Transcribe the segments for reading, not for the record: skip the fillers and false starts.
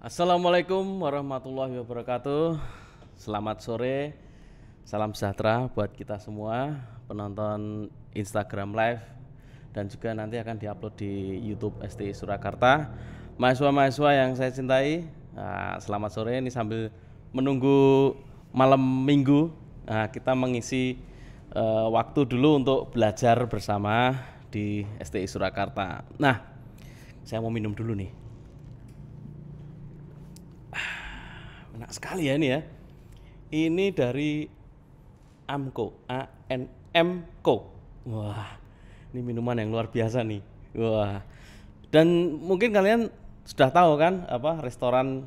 Assalamualaikum warahmatullahi wabarakatuh. Selamat sore, salam sejahtera buat kita semua penonton Instagram Live dan juga nanti akan diupload di YouTube STI Surakarta. Mahasiswa-mahasiswa yang saya cintai, selamat sore. Ini sambil menunggu malam minggu, kita mengisi waktu dulu untuk belajar bersama di STI Surakarta. Nah, saya mau minum dulu nih. Enak sekali ya ini ya. Ini dari Amco, ANMco. Wah, ini minuman yang luar biasa nih. Wah. Dan mungkin kalian sudah tahu kan apa restoran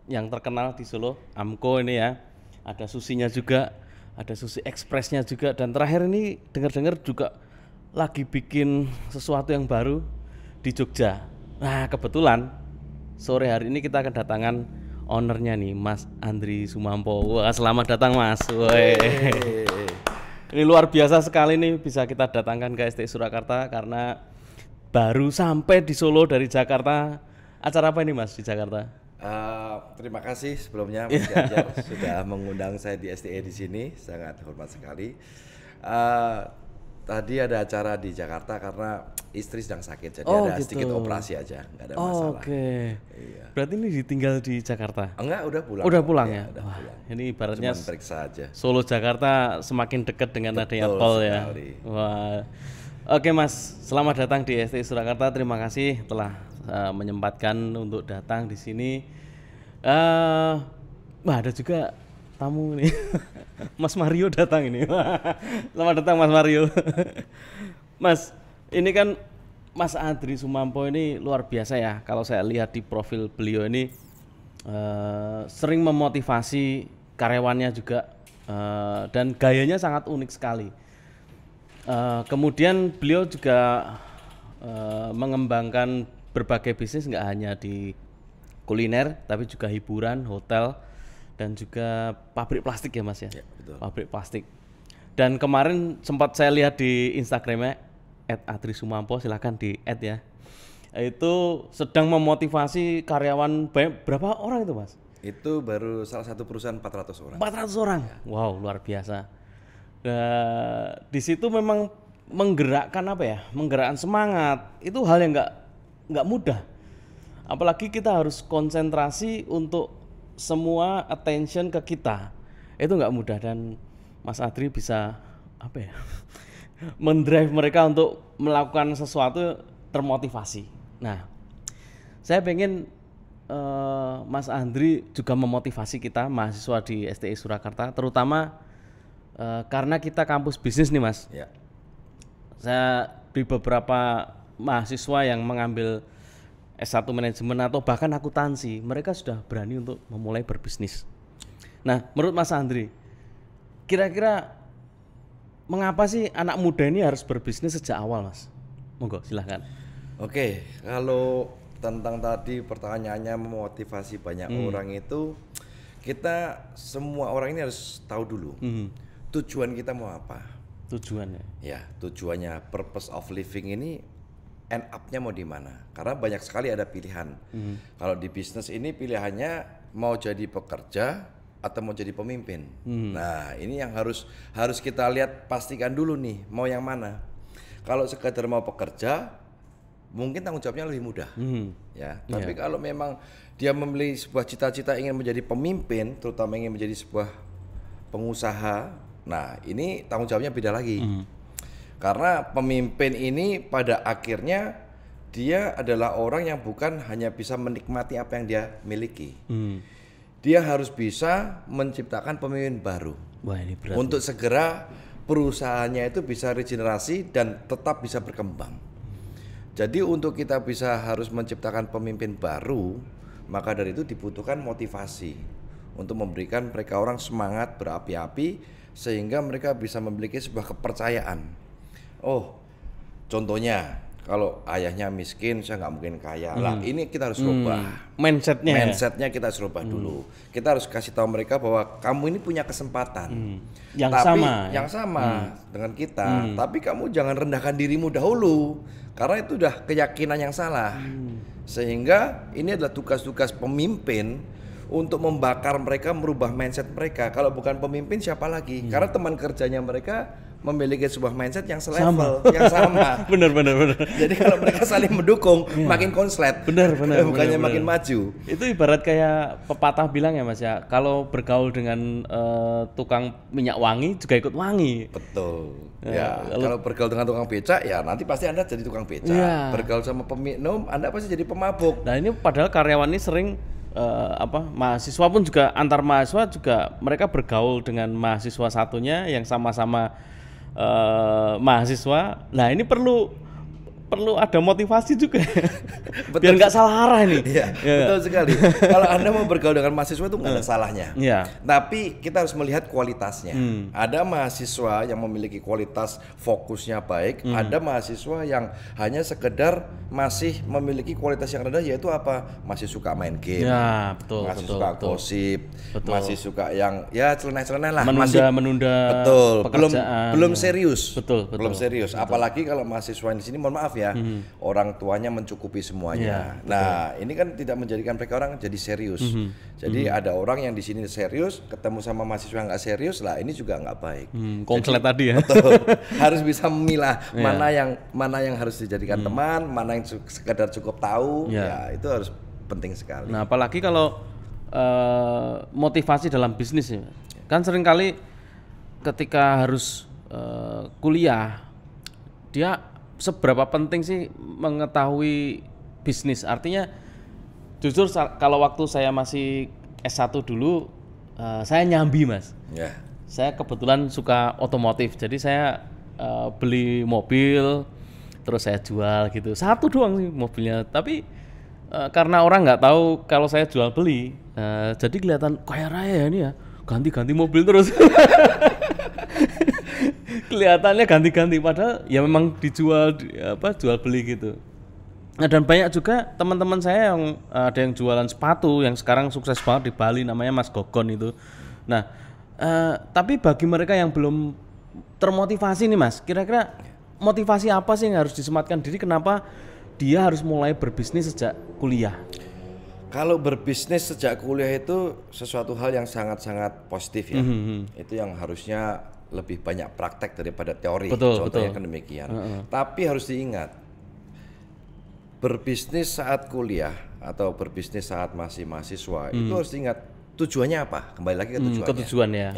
yang terkenal di Solo, Amco ini ya. Ada susinya juga, ada sushi expressnya juga. Dan terakhir ini dengar-dengar juga lagi bikin sesuatu yang baru di Jogja. Nah, kebetulan sore hari ini kita kedatangan ownernya nih, Mas Andri Sumampo. Wah, selamat datang Mas. Ini luar biasa sekali nih bisa kita datangkan ke STI Surakarta karena baru sampai di Solo dari Jakarta. Acara apa ini Mas di Jakarta? Terima kasih sebelumnya Mas Ganjar sudah mengundang saya di STI di sini, sangat hormat sekali. Tadi ada acara di Jakarta karena istri sedang sakit, jadi ada gitu. sedikit operasi aja, nggak ada masalah. Oke. Iya. Berarti ini ditinggal di Jakarta? Enggak, udah pulang. Udah pulang ya? ya? Udah Wah, pulang. ini ibaratnya Cuman periksa aja. Solo Jakarta semakin dekat dengan adanya Betul tol ya. sekali. Wah. Oke Mas, selamat datang di STI Surakarta. Terima kasih telah menyempatkan untuk datang di sini. Wah, ada juga tamu nih. Mas Mario datang ini. Selamat datang Mas Mario. Mas, ini kan Mas Andri Sumampo ini luar biasa ya. Kalau saya lihat di profil beliau ini sering memotivasi karyawannya juga dan gayanya sangat unik sekali. Kemudian beliau juga mengembangkan berbagai bisnis, nggak hanya di kuliner tapi juga hiburan, hotel dan juga pabrik plastik ya Mas ya. Ya, betul. Pabrik plastik. Dan kemarin sempat saya lihat di Instagramnya @adrisumampo, silahkan di add ya. Itu sedang memotivasi karyawan berapa orang itu Mas? Itu baru salah satu perusahaan 400 orang. 400 orang. Ya. Wow, luar biasa. Di situ memang menggerakkan apa ya? Menggerakkan semangat. Itu hal yang nggak mudah. Apalagi kita harus konsentrasi untuk semua attention ke kita. Itu nggak mudah dan Mas Adri bisa apa ya? Mendrive mereka untuk melakukan sesuatu termotivasi. Nah, saya pengen Mas Andri juga memotivasi kita mahasiswa di STI Surakarta, terutama karena kita kampus bisnis nih Mas. Ya. Saya di beberapa mahasiswa yang mengambil S1 manajemen atau bahkan akuntansi, mereka sudah berani untuk memulai berbisnis. Nah, menurut Mas Andri, kira-kira mengapa sih anak muda ini harus berbisnis sejak awal, Mas? Monggo, silahkan. Oke, kalau tentang tadi pertanyaannya memotivasi banyak orang itu, kita semua orang ini harus tahu dulu tujuan kita mau apa. Tujuannya? Ya, tujuannya purpose of living ini end up-nya mau di mana? Karena banyak sekali ada pilihan. Kalau di bisnis ini pilihannya mau jadi pekerja atau mau jadi pemimpin. Nah, ini yang harus kita lihat, pastikan dulu nih mau yang mana. Kalau sekadar mau pekerja, mungkin tanggung jawabnya lebih mudah. Ya, tapi kalau memang dia memilih sebuah cita-cita ingin menjadi pemimpin, terutama ingin menjadi sebuah pengusaha, nah ini tanggung jawabnya beda lagi. Karena pemimpin ini pada akhirnya dia adalah orang yang bukan hanya bisa menikmati apa yang dia miliki. Dia harus bisa menciptakan pemimpin baru. Wah, ini berat. Untuk segera perusahaannya itu bisa regenerasi dan tetap bisa berkembang. Jadi untuk kita bisa harus menciptakan pemimpin baru, maka dari itu dibutuhkan motivasi untuk memberikan mereka orang semangat berapi-api sehingga mereka bisa memiliki sebuah kepercayaan. Oh, contohnya kalau ayahnya miskin, saya nggak mungkin kaya. Lah, ini kita harus rubah. Mindsetnya. Mindsetnya kita harus rubah dulu. Kita harus kasih tahu mereka bahwa kamu ini punya kesempatan. Yang tapi, sama. Yang sama dengan kita. Tapi kamu jangan rendahkan dirimu dahulu. Karena itu udah keyakinan yang salah. Sehingga ini adalah tugas-tugas pemimpin untuk membakar mereka, merubah mindset mereka. Kalau bukan pemimpin siapa lagi? Karena teman kerjanya mereka memiliki sebuah mindset yang selevel, yang sama. Bener. Jadi kalau mereka saling mendukung, makin konslet. Bener. Bukannya makin maju. Itu ibarat kayak pepatah bilang ya Mas ya, kalau bergaul dengan tukang minyak wangi juga ikut wangi. Betul. Ya, kalau bergaul dengan tukang becak ya nanti pasti Anda jadi tukang becak. Bergaul sama peminum, Anda pasti jadi pemabuk. Nah, ini padahal karyawan ini sering mahasiswa pun juga, antar mahasiswa juga mereka bergaul dengan mahasiswa satunya yang sama-sama mahasiswa. Nah, ini perlu ada motivasi juga. Biar nggak salah arah ini. Iya, betul sekali. Kalau Anda mau bergaul dengan mahasiswa itu nggak ada salahnya. Iya. Tapi kita harus melihat kualitasnya. Ada mahasiswa yang memiliki kualitas fokusnya baik, ada mahasiswa yang hanya sekedar masih memiliki kualitas yang rendah, yaitu apa? Masih suka main game. Ya, betul. Masih suka gosip, masih suka yang ya celeneh-celeneh lah. Menunda betul. pekerjaan. Belum serius. Betul. Belum serius. Apalagi kalau mahasiswa di sini, mohon maaf ya, orang tuanya mencukupi semuanya. Nah, ini kan tidak menjadikan mereka orang jadi serius. Jadi ada orang yang di sini serius, ketemu sama mahasiswa nggak serius, lah ini juga nggak baik. Konslet tadi ya. Betul. Harus bisa memilah mana yang harus dijadikan teman, mana yang sekedar cukup tahu. Ya, itu harus penting sekali. Nah, apalagi kalau motivasi dalam bisnis ya. Kan seringkali ketika harus kuliah, dia seberapa penting sih mengetahui bisnis? Artinya jujur kalau waktu saya masih S1 dulu, saya nyambi Mas. Saya kebetulan suka otomotif, jadi saya beli mobil terus saya jual gitu. Satu doang sih mobilnya, tapi karena orang nggak tahu kalau saya jual beli, jadi kelihatan kaya raya ini ya, ganti-ganti mobil terus. Kelihatannya ganti-ganti, padahal ya memang dijual jual beli gitu. Nah, dan banyak juga teman-teman saya yang ada yang jualan sepatu yang sekarang sukses banget di Bali, namanya Mas Gogon itu. Nah, tapi bagi mereka yang belum termotivasi nih Mas, kira-kira motivasi apa sih yang harus disematkan diri? Kenapa dia harus mulai berbisnis sejak kuliah? Kalau berbisnis sejak kuliah itu sesuatu hal yang sangat-sangat positif ya. Itu yang harusnya lebih banyak praktek daripada teori. Contohnya kan demikian. Tapi harus diingat, berbisnis saat kuliah atau berbisnis saat masih mahasiswa itu harus diingat tujuannya apa? Kembali lagi ke tujuannya. Tujuan ya.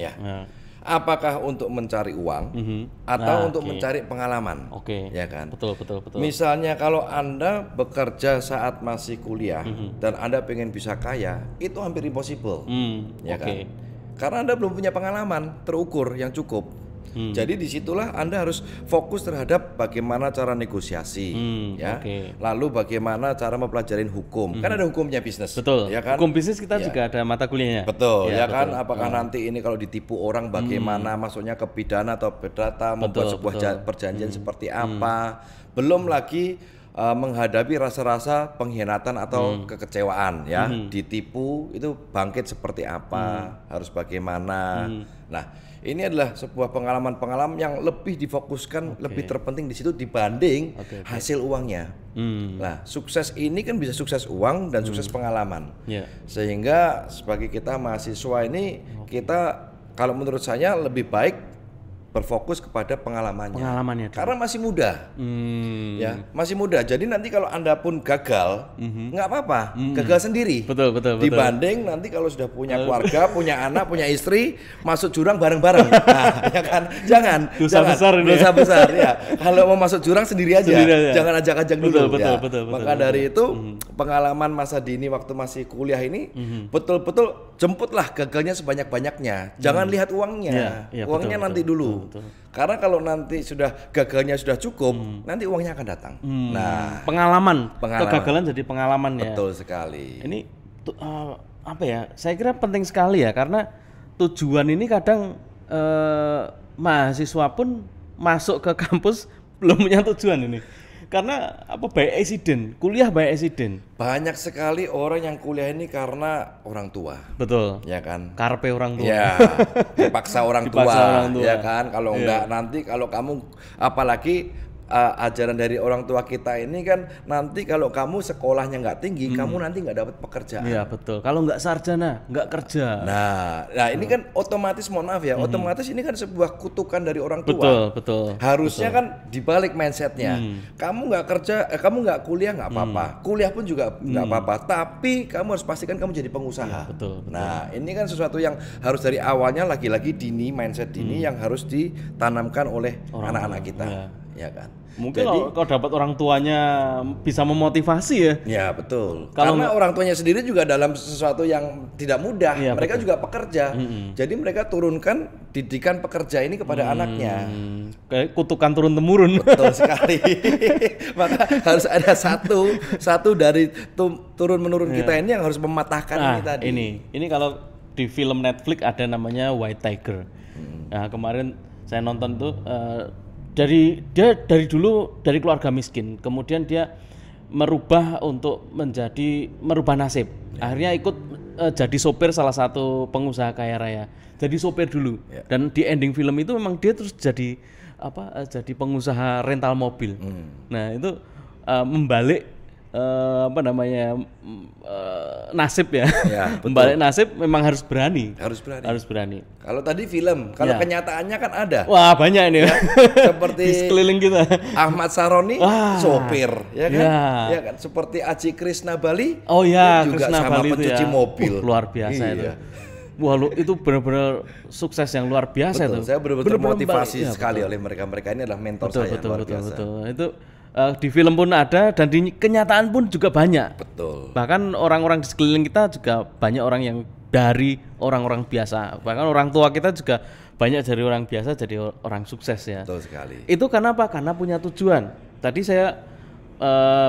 Apakah untuk mencari uang atau untuk mencari pengalaman? Ya kan? Betul. Misalnya kalau Anda bekerja saat masih kuliah dan Anda pengen bisa kaya, itu hampir impossible. Kan? Karena Anda belum punya pengalaman terukur yang cukup. Jadi disitulah Anda harus fokus terhadap bagaimana cara negosiasi, lalu bagaimana cara mempelajari hukum. Kan ada hukumnya bisnis. Betul. Ya kan? Hukum bisnis kita juga ada mata kuliahnya. Betul. Kan? Apakah nanti ini kalau ditipu orang bagaimana, maksudnya ke pidana atau perdata, membuat sebuah perjanjian seperti apa? Belum lagi menghadapi rasa-rasa pengkhianatan atau kekecewaan ya, ditipu itu bangkit seperti apa, harus bagaimana. Nah, ini adalah sebuah pengalaman-pengalaman yang lebih difokuskan, lebih terpenting di situ dibanding hasil uangnya. Nah, sukses ini kan bisa sukses uang dan sukses pengalaman. Sehingga sebagai kita mahasiswa ini, kita kalau menurut saya lebih baik berfokus kepada pengalamannya. Karena masih muda. Ya, masih muda. Jadi nanti kalau Anda pun gagal, nggak apa-apa, gagal sendiri. Betul. Dibanding nanti kalau sudah punya keluarga, punya anak, punya istri, masuk jurang bareng-bareng. Nah, ya kan? Jangan. Dosa besar ya. Kalau mau masuk jurang sendiri aja. Jangan ajak-ajak dulu. Betul. Maka dari itu pengalaman masa dini waktu masih kuliah ini betul-betul jemputlah gagalnya sebanyak-banyaknya. Jangan lihat uangnya. Uangnya nanti dulu. Karena kalau nanti sudah gagalnya sudah cukup, nanti uangnya akan datang. Nah, pengalaman. Kegagalan jadi pengalaman ya. Betul sekali. Ini apa ya? Saya kira penting sekali ya, karena tujuan ini kadang mahasiswa pun masuk ke kampus belum punya tujuan ini. Karena apa? By accident, kuliah by accident. Banyak sekali orang yang kuliah ini karena orang tua. Betul. Ya kan? Karpe orang tua. Ya, dipaksa orang tua, Dipaksa orang tua. ya kan? Kalau enggak nanti kalau kamu apalagi ajaran dari orang tua kita ini kan nanti kalau kamu sekolahnya nggak tinggi, kamu nanti nggak dapat pekerjaan. Iya betul. Kalau nggak sarjana, nggak kerja. Nah ini kan otomatis, mohon maaf ya, otomatis ini kan sebuah kutukan dari orang tua. Betul, betul. Harusnya kan dibalik mindsetnya. Kamu nggak kerja, kamu nggak kuliah nggak apa-apa. Kuliah pun juga nggak apa-apa. Tapi kamu harus pastikan kamu jadi pengusaha. Betul. Nah ini kan sesuatu yang harus dari awalnya lagi-lagi dini, mindset dini yang harus ditanamkan oleh anak-anak kita. Ya kan. Mungkin kalau dapat orang tuanya bisa memotivasi ya. Ya betul. Kalau karena orang tuanya sendiri juga dalam sesuatu yang tidak mudah. Iya, Mereka juga pekerja. Jadi mereka turunkan didikan pekerja ini kepada anaknya. Kayak kutukan turun temurun. Betul sekali. Maka harus ada satu dari turun menurun kita ini yang harus mematahkan ini tadi. Ini kalau di film Netflix ada namanya White Tiger. Nah kemarin saya nonton tuh. Dia dari dulu dari keluarga miskin, kemudian dia merubah nasib. Akhirnya ikut jadi sopir salah satu pengusaha kaya raya. Jadi sopir dulu. Dan di ending film itu memang dia terus jadi pengusaha rental mobil. Nah, itu membalik nasib ya. Membalik nasib memang harus berani. Harus berani. Kalau tadi film, kalau kenyataannya kan ada. Wah, banyak ini ya. Seperti di sekeliling kita. Ahmad Saroni sopir, ya kan? Ya kan, seperti Aji Krishna Bali. Oh ya, juga Krishna sama Bali pencuci mobil. Luar biasa itu. Wah, itu benar-benar sukses yang luar biasa itu. Saya benar-benar termotivasi sekali oleh mereka. Mereka ini adalah mentor saya luar biasa. Betul. Itu di film pun ada dan di kenyataan pun juga banyak. Betul. Bahkan orang-orang di sekeliling kita juga banyak orang yang dari orang-orang biasa. Bahkan orang tua kita juga banyak dari orang biasa jadi orang sukses ya. Betul sekali. Itu kenapa? Karena punya tujuan. Tadi saya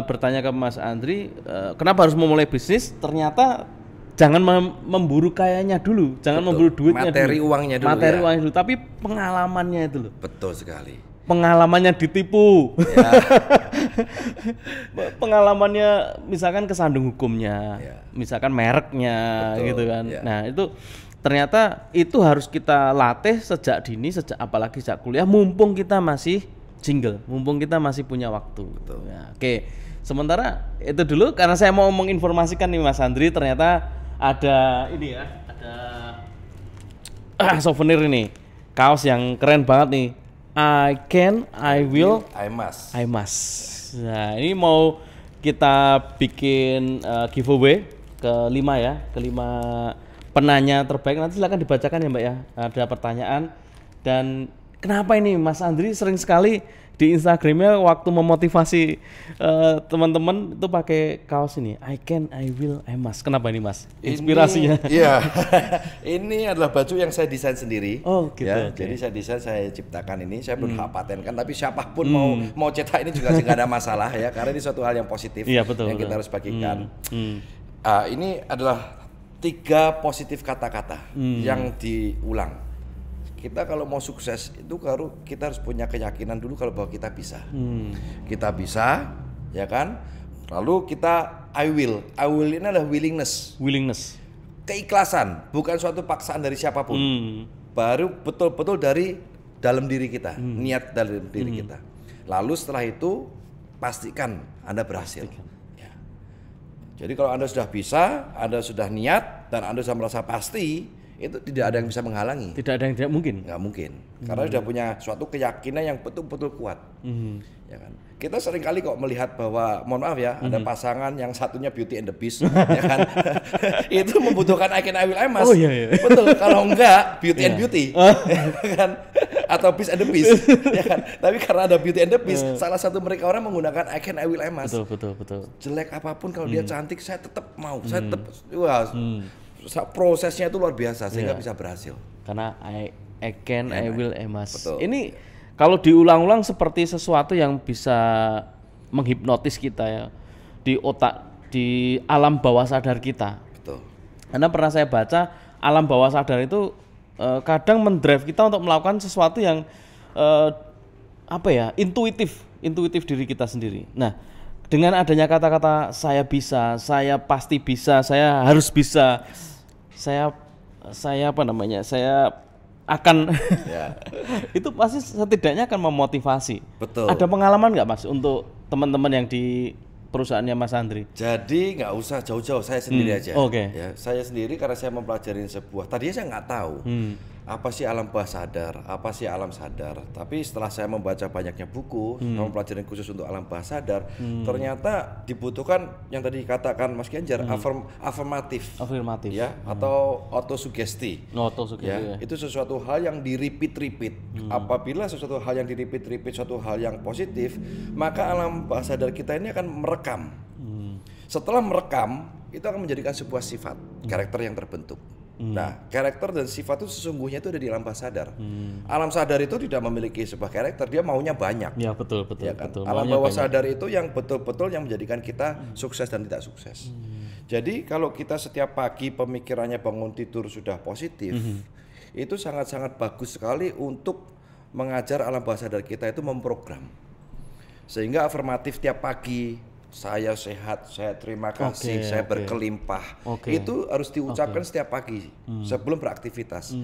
bertanya ke Mas Andri, kenapa harus memulai bisnis? Ternyata jangan memburu kayanya dulu, jangan memburu duitnya materi dulu. Uangnya dulu. Uangnya dulu, tapi pengalamannya itu loh. Betul sekali. Pengalamannya ditipu. Ya. Pengalamannya misalkan kesandung hukumnya, misalkan mereknya. Betul, gitu kan. Nah, itu ternyata itu harus kita latih sejak dini, apalagi sejak kuliah, mumpung kita masih single, mumpung kita masih punya waktu. Betul. Ya, oke. Sementara itu dulu karena saya mau menginformasikan nih Mas Andri, ternyata ada ini ya, ada souvenir ini. Kaos yang keren banget nih. I can, I will, I must. Nah, ini mau kita bikin giveaway kelima penanya terbaik. Nanti silakan dibacakan ya Mbak ya. Ada pertanyaan. Dan kenapa ini Mas Andri sering sekali di Instagramnya waktu memotivasi teman-teman itu pakai kaos ini, I can, I will, I must. Kenapa ini Mas? Inspirasinya? Iya, ini adalah baju yang saya desain sendiri. Oh gitu. Ya, okay. Jadi saya desain, saya ciptakan ini, saya belum patenkan. Tapi siapapun mau cetak ini juga nggak ada masalah ya, karena ini suatu hal yang positif yang kita harus bagikan. Ini adalah 3 positif kata-kata yang diulang. Kita kalau mau sukses itu kita harus punya keyakinan dulu kalau bahwa kita bisa. Kita bisa, ya kan? Lalu kita I will ini adalah willingness. Keikhlasan, bukan suatu paksaan dari siapapun. Baru betul-betul dari dalam diri kita, niat dalam diri kita. Lalu setelah itu pastikan Anda berhasil. Ya. Jadi kalau Anda sudah bisa, Anda sudah niat dan Anda sudah merasa pasti, itu tidak ada yang bisa menghalangi. Tidak ada yang tidak mungkin. Nggak mungkin. Karena sudah punya suatu keyakinan yang betul-betul kuat. Ya kan? Kita sering kali kok melihat bahwa, mohon maaf ya, ada pasangan yang satunya Beauty and the Beast, ya kan? Itu membutuhkan I can, I will, I must. Oh iya. Betul. Kalau enggak Beauty and Beauty, kan? Atau Beast and the Beast, ya kan? Tapi karena ada Beauty and the Beast, salah satu mereka orang menggunakan I can, I will, I must. Betul. Jelek apapun kalau dia cantik, saya tetap mau. Saya tetap prosesnya itu luar biasa sehingga bisa berhasil. Karena I can, I will, I must. Betul. Ini kalau diulang-ulang seperti sesuatu yang bisa menghipnotis kita ya di otak, di alam bawah sadar kita. Betul. Karena pernah saya baca alam bawah sadar itu kadang mendrive kita untuk melakukan sesuatu yang apa ya, intuitif diri kita sendiri. Nah, dengan adanya kata-kata saya bisa, saya pasti bisa, saya harus bisa, saya apa namanya, saya akan Ya. itu pasti setidaknya akan memotivasi. Betul. Ada pengalaman nggak Mas untuk teman-teman yang di perusahaannya Mas Andri? Jadi nggak usah jauh-jauh, saya sendiri aja. Oke. Ya, saya sendiri karena saya mempelajari sebuah. Tadinya saya nggak tahu apa sih alam bawah sadar, apa sih alam sadar. Tapi setelah saya membaca banyaknya buku, mempelajari khusus untuk alam bawah sadar, ternyata dibutuhkan yang tadi dikatakan Mas Genjar, afirmatif, ya, atau autosugesti. Ya, itu sesuatu hal yang di-repeat. Apabila sesuatu hal yang di-repeat, suatu hal yang positif, maka alam bawah sadar kita ini akan merekam. Setelah merekam, itu akan menjadikan sebuah sifat, karakter yang terbentuk. Nah, karakter dan sifat itu sesungguhnya itu ada di alam bawah sadar. Alam sadar itu tidak memiliki sebuah karakter, dia maunya banyak. Ya, betul. Ya kan? Alam bawah sadar itu yang betul-betul yang menjadikan kita sukses dan tidak sukses. Jadi kalau kita setiap pagi pemikirannya bangun tidur sudah positif, itu sangat-sangat bagus sekali untuk mengajar alam bawah sadar kita itu memprogram. Sehingga afirmatif tiap pagi, saya sehat, saya terima kasih, saya berkelimpah. Itu harus diucapkan setiap pagi sebelum beraktivitas.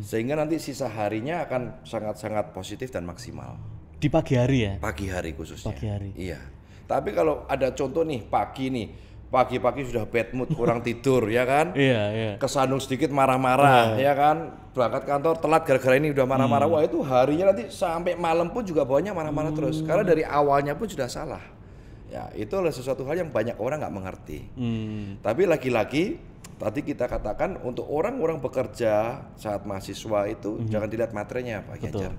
Sehingga nanti sisa harinya akan sangat-sangat positif dan maksimal. Di pagi hari ya? Pagi hari khususnya. Pagi hari. Iya. Tapi kalau ada contoh nih, pagi-pagi sudah bad mood, kurang tidur, ya kan? Iya. Kesandung sedikit marah-marah, ya kan? Berangkat kantor telat gara-gara ini udah marah-marah. Wah, itu harinya nanti sampai malam pun juga bawahnya marah-marah terus. Karena dari awalnya pun sudah salah. Ya, itu adalah sesuatu hal yang banyak orang nggak mengerti. Tapi lagi-lagi tadi kita katakan untuk orang-orang bekerja saat mahasiswa itu jangan dilihat materinya Pak Genjar.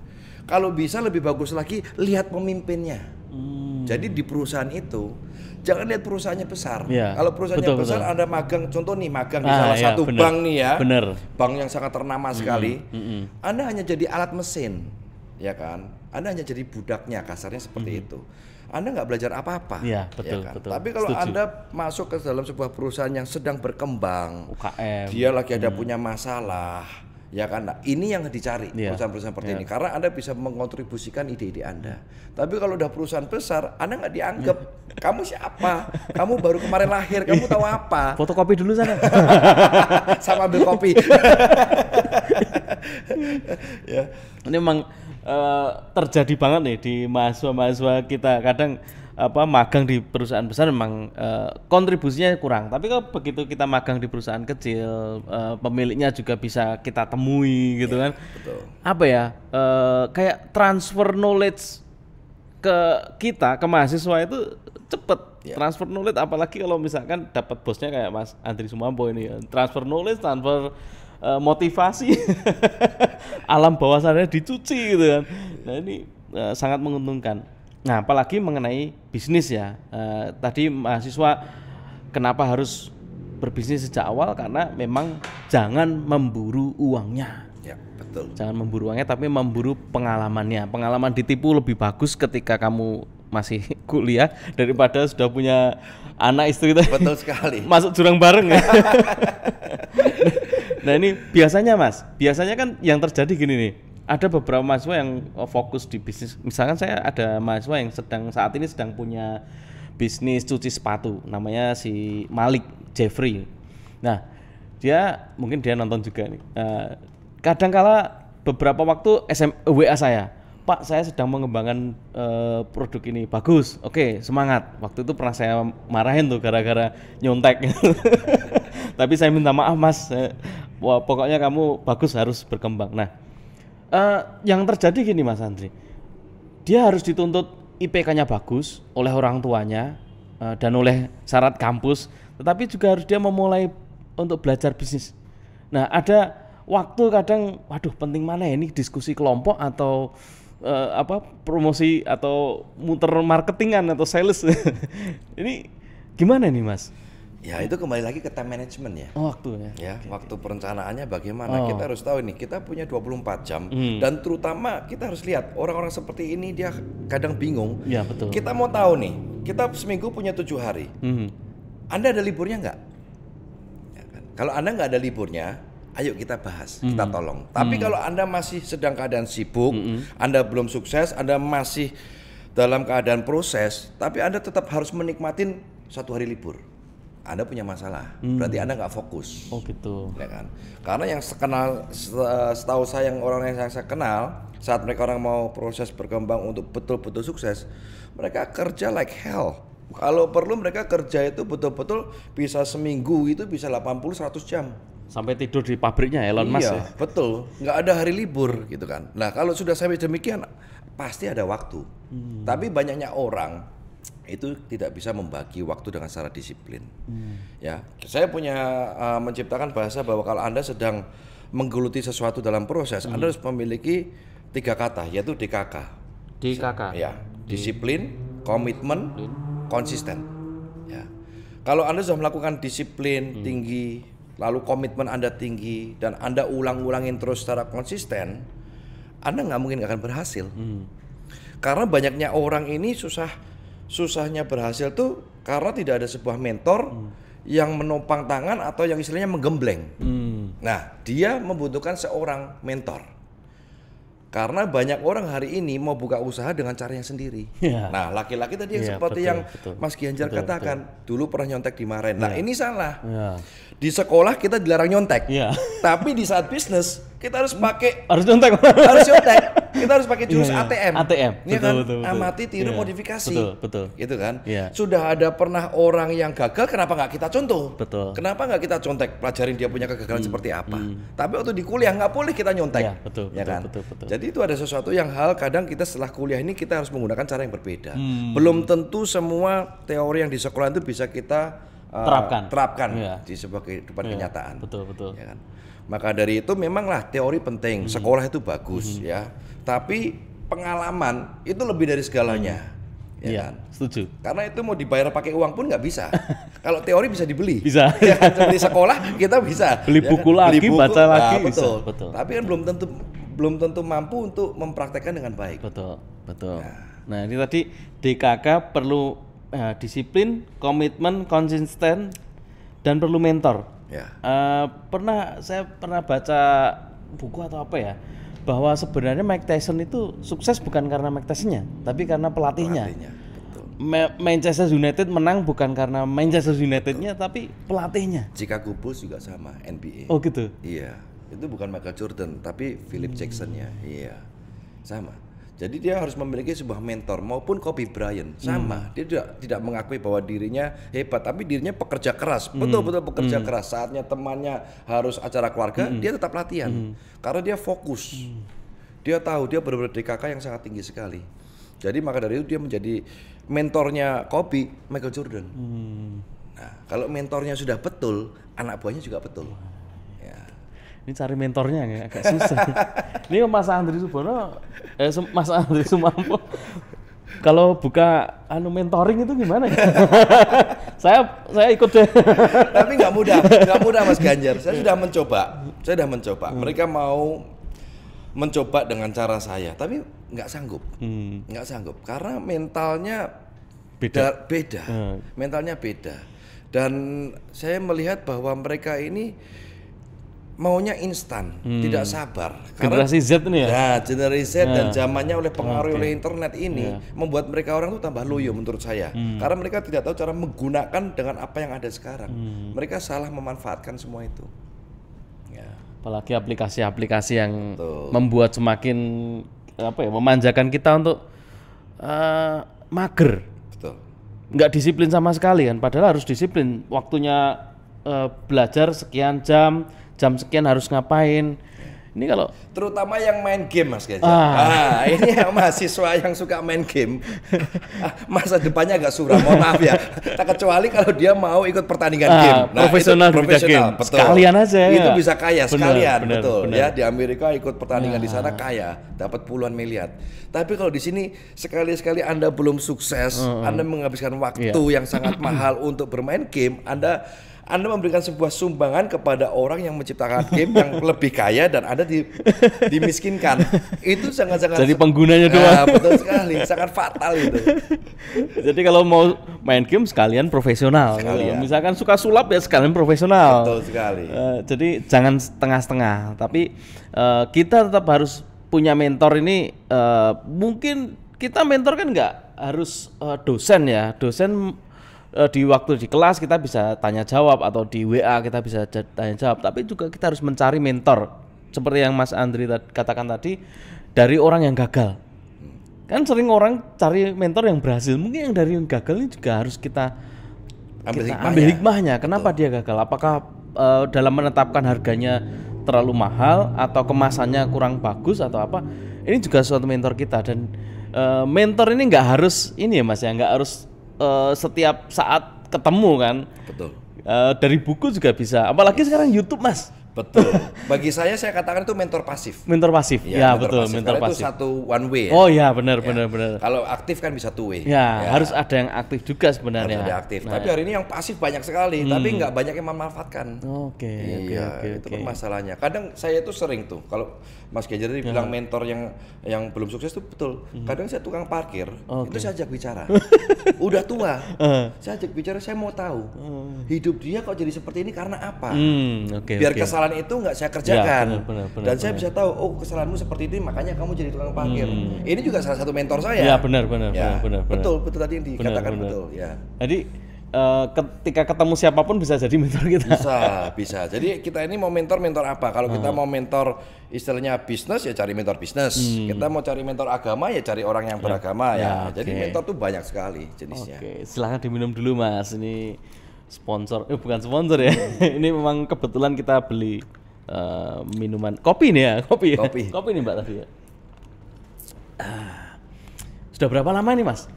Kalau bisa lebih bagus lagi lihat pemimpinnya. Jadi di perusahaan itu jangan lihat perusahaannya besar. Ya, kalau perusahaannya besar Anda magang, contoh nih magang di salah satu bank nih ya. Bank yang sangat ternama sekali. Anda hanya jadi alat mesin, ya kan? Anda hanya jadi budaknya, kasarnya seperti itu. Anda nggak belajar apa-apa, ya kan? Betul. Tapi kalau Anda masuk ke dalam sebuah perusahaan yang sedang berkembang, UKM, dia lagi ada punya masalah, ya kan? Nah, ini yang dicari perusahaan-perusahaan seperti ini, karena Anda bisa mengontribusikan ide-ide Anda. Tapi kalau udah perusahaan besar, Anda nggak dianggap. Kamu siapa? Kamu baru kemarin lahir, kamu tahu apa? Fotokopi dulu sana. Sama ambil kopi. Ya. Ini memang terjadi banget nih di mahasiswa kita, kadang magang di perusahaan besar memang kontribusinya kurang, tapi kalau begitu kita magang di perusahaan kecil, pemiliknya juga bisa kita temui gitu kan. Betul. Apa ya, kayak transfer knowledge ke kita, ke mahasiswa itu cepet. Transfer knowledge, apalagi kalau misalkan dapat bosnya kayak Mas Andri Sumampo ini ya. Transfer knowledge, transfer motivasi, alam bawah sadar dicuci gitu kan. Nah ini sangat menguntungkan. Nah apalagi mengenai bisnis ya, tadi mahasiswa kenapa harus berbisnis sejak awal, karena memang jangan memburu uangnya. Ya, betul. Jangan memburu uangnya, tapi memburu pengalamannya. Pengalaman ditipu lebih bagus ketika kamu masih kuliah daripada sudah punya anak istri. Betul sekali. Masuk jurang bareng ya. Nah ini biasanya kan yang terjadi gini nih, ada beberapa mahasiswa yang fokus di bisnis. Misalkan saya ada mahasiswa yang saat ini sedang punya bisnis cuci sepatu, namanya si Malik Jeffrey. Nah mungkin dia nonton juga nih. Kadangkala beberapa waktu WA saya, Pak, saya sedang mengembangkan produk ini, bagus, oke, semangat. Waktu itu pernah saya marahin tuh gara-gara nyontek. Tapi saya minta maaf Mas, pokoknya kamu bagus, harus berkembang. Nah, yang terjadi gini Mas Andri, dia harus dituntut IPK-nya bagus oleh orang tuanya dan oleh syarat kampus, tetapi juga harus dia memulai untuk belajar bisnis. Nah, ada waktu kadang, waduh penting mana ya ini, diskusi kelompok atau promosi atau muter marketingan atau sales. Ini gimana nih Mas? Ya itu kembali lagi ke time management ya. Waktu ya. Waktu perencanaannya bagaimana? Kita harus tahu ini, kita punya 24 jam dan terutama kita harus lihat orang-orang seperti ini dia kadang bingung. Ya betul. Kita mau tahu nih, kita seminggu punya 7 hari. Anda ada liburnya nggak? Ya kan? Kalau Anda nggak ada liburnya, ayo kita bahas, kita tolong. Tapi kalau Anda masih sedang keadaan sibuk, Anda belum sukses, Anda masih dalam keadaan proses, tapi Anda tetap harus menikmatin 1 hari libur. Anda punya masalah, berarti Anda nggak fokus. Oh gitu. Ya kan? Karena yang setahu saya, yang orang yang saya kenal, saat mereka orang mau proses berkembang untuk betul-betul sukses, mereka kerja like hell. Kalau perlu mereka kerja itu betul-betul bisa seminggu itu bisa 80-100 jam. Sampai tidur di pabriknya Elon Musk ya? Betul, nggak ada hari libur gitu kan. Nah kalau sudah sampai demikian pasti ada waktu. Tapi banyaknya orang itu tidak bisa membagi waktu dengan secara disiplin. Ya, saya punya menciptakan bahasa bahwa kalau Anda sedang menggeluti sesuatu dalam proses, Anda harus memiliki 3 kata, yaitu DKK. DKK. Ya, disiplin, komitmen, konsisten. Ya, kalau Anda sudah melakukan disiplin tinggi, lalu komitmen Anda tinggi, dan Anda ulang-ulangin terus secara konsisten, Anda nggak mungkin akan berhasil. Karena banyaknya orang ini susahnya berhasil tuh karena tidak ada sebuah mentor yang menopang tangan atau yang istilahnya menggembleng. Nah, dia membutuhkan seorang mentor. Karena banyak orang hari ini mau buka usaha dengan caranya sendiri. Nah, laki-laki tadi yang seperti yang Mas Gianjar katakan, dulu pernah nyontek dimarahin. Nah, ini salah. Di sekolah kita dilarang nyontek. Tapi di saat bisnis kita harus pakai nyontek. harus nyontek. Kita harus pakai jurus ATM. Ya kan? Betul. Amati, tiru, modifikasi. Betul. Gitu kan? Sudah ada pernah orang yang gagal, kenapa nggak kita contoh? Kenapa nggak kita contek, pelajarin dia punya kegagalan seperti apa? Tapi waktu di kuliah nggak boleh kita nyontek. Betul. Jadi itu ada sesuatu yang kadang kita setelah kuliah ini kita harus menggunakan cara yang berbeda. Belum tentu semua teori yang di sekolah itu bisa kita terapkan di sebuah kehidupan kenyataan. Betul. Ya kan? Maka dari itu memanglah teori penting, sekolah itu bagus ya. Tapi pengalaman itu lebih dari segalanya. Ya kan? Setuju. Karena itu mau dibayar pakai uang pun nggak bisa. Kalau teori bisa dibeli. Bisa. Ya kan? Seperti sekolah kita bisa. Beli buku lagi, baca lagi. Betul. Betul. Tapi kan belum tentu mampu untuk mempraktekkan dengan baik. Betul. Nah, ini tadi DKK perlu disiplin, komitmen, konsisten, dan perlu mentor. Saya pernah baca buku atau apa ya, bahwa sebenarnya Mike Tyson itu sukses bukan karena Mike Tyson-nya, tapi karena pelatihnya. Manchester United menang bukan karena Manchester United-nya, tapi pelatihnya. Chicago Bulls juga sama, NBA. Oh gitu? Iya, itu bukan Michael Jordan, tapi Philip Jackson-nya. Iya, sama. Jadi dia harus memiliki sebuah mentor, maupun Kobe Bryant sama. Dia tidak mengakui bahwa dirinya hebat, tapi dirinya pekerja keras, betul-betul pekerja keras. Saatnya temannya harus acara keluarga, dia tetap latihan, karena dia fokus. Dia tahu dia benar-benar DKK yang sangat tinggi sekali. Jadi maka dari itu dia menjadi mentornya Kobe, Michael Jordan. Nah, kalau mentornya sudah betul, anak buahnya juga betul. Ini cari mentornya agak susah. Ini Mas Andri Subono, Mas Andri Sumampo, kalau buka mentoring itu gimana ya? saya ikut deh. Tapi nggak mudah Mas Ganjar. Saya sudah mencoba. Mereka mau mencoba dengan cara saya, tapi nggak sanggup. Karena mentalnya beda. Mentalnya beda. Dan saya melihat bahwa mereka ini maunya instan, tidak sabar. Generasi Z ini ya? Ya, generasi Z dan zamannya oleh pengaruh oleh internet ini membuat mereka orang itu tambah loyo menurut saya. Karena mereka tidak tahu cara menggunakan dengan apa yang ada sekarang. Mereka salah memanfaatkan semua itu. Apalagi aplikasi-aplikasi yang membuat semakin memanjakan kita untuk mager. Betul. Nggak disiplin sama sekali kan, padahal harus disiplin. Waktunya belajar sekian jam sekian harus ngapain. Ini kalau terutama yang main game Mas Ganjar. Ini yang mahasiswa yang suka main game. Masa depannya agak suram, mohon maaf ya. Kecuali kalau dia mau ikut pertandingan game. Nah, profesional game. Betul. Sekalian aja ya. Itu bisa kaya sekalian, betul. Bener. Ya, di Amerika ikut pertandingan di sana kaya, dapat puluhan miliar. Tapi kalau di sini sekali-sekali Anda belum sukses, Anda menghabiskan waktu yang sangat mahal untuk bermain game, Anda Anda memberikan sebuah sumbangan kepada orang yang menciptakan game yang lebih kaya dan Anda dimiskinkan. Itu sangat-sangat Jadi penggunanya doang. betul sekali, sangat fatal itu. Jadi kalau mau main game sekalian profesional. Sekalian. Misalkan suka sulap ya sekalian profesional. Betul sekali. Jadi jangan setengah-setengah. Tapi kita tetap harus punya mentor ini. Mungkin kita mentor kan nggak harus dosen ya. Dosen di waktu di kelas kita bisa tanya jawab atau di WA kita bisa tanya jawab. Tapi juga kita harus mencari mentor. Seperti yang Mas Andri katakan tadi, dari orang yang gagal. Kan sering orang cari mentor yang berhasil. Mungkin yang dari yang gagal ini juga harus kita ambil hikmahnya. Kenapa dia gagal? Apakah dalam menetapkan harganya terlalu mahal atau kemasannya kurang bagus atau apa? Ini juga suatu mentor kita. Dan mentor ini nggak harus ini ya Mas ya, nggak harus setiap saat ketemu kan. Betul. Dari buku juga bisa. Apalagi sekarang YouTube Mas. Betul. Bagi saya katakan itu mentor pasif. Mentor pasif. Ya betul, mentor pasif. Itu satu one way ya. Oh ya, benar. Kalau aktif kan bisa two way. Ya, harus ada yang aktif juga sebenarnya. Harus ada aktif. Tapi hari ini yang pasif banyak sekali, tapi nggak banyak yang memanfaatkan. Oke. Itu masalahnya. Kadang saya itu sering tuh, kalau Mas Genjer bilang mentor yang belum sukses itu betul. Kadang saya tukang parkir, itu saya ajak bicara. Udah tua, saya ajak bicara, saya mau tahu hidup dia kok jadi seperti ini karena apa. Biar kesalahan itu nggak saya kerjakan, dan saya bisa tahu, oh kesalahanmu seperti ini, makanya kamu jadi tukang parkir. Ini juga salah satu mentor saya. Ya benar. Betul tadi yang dikatakan betul. Ya. Jadi ketika ketemu siapapun bisa jadi mentor kita. Bisa. Jadi kita ini mau mentor apa? Kalau kita mau mentor istilahnya bisnis ya cari mentor bisnis. Kita mau cari mentor agama ya cari orang yang beragama ya. Jadi mentor tuh banyak sekali jenisnya. Silahkan diminum dulu Mas. Ini sponsor, bukan sponsor ya. Ini memang kebetulan kita beli minuman kopi nih ya, kopi nih Mbak tadi ya. Sudah berapa lama nih Mas?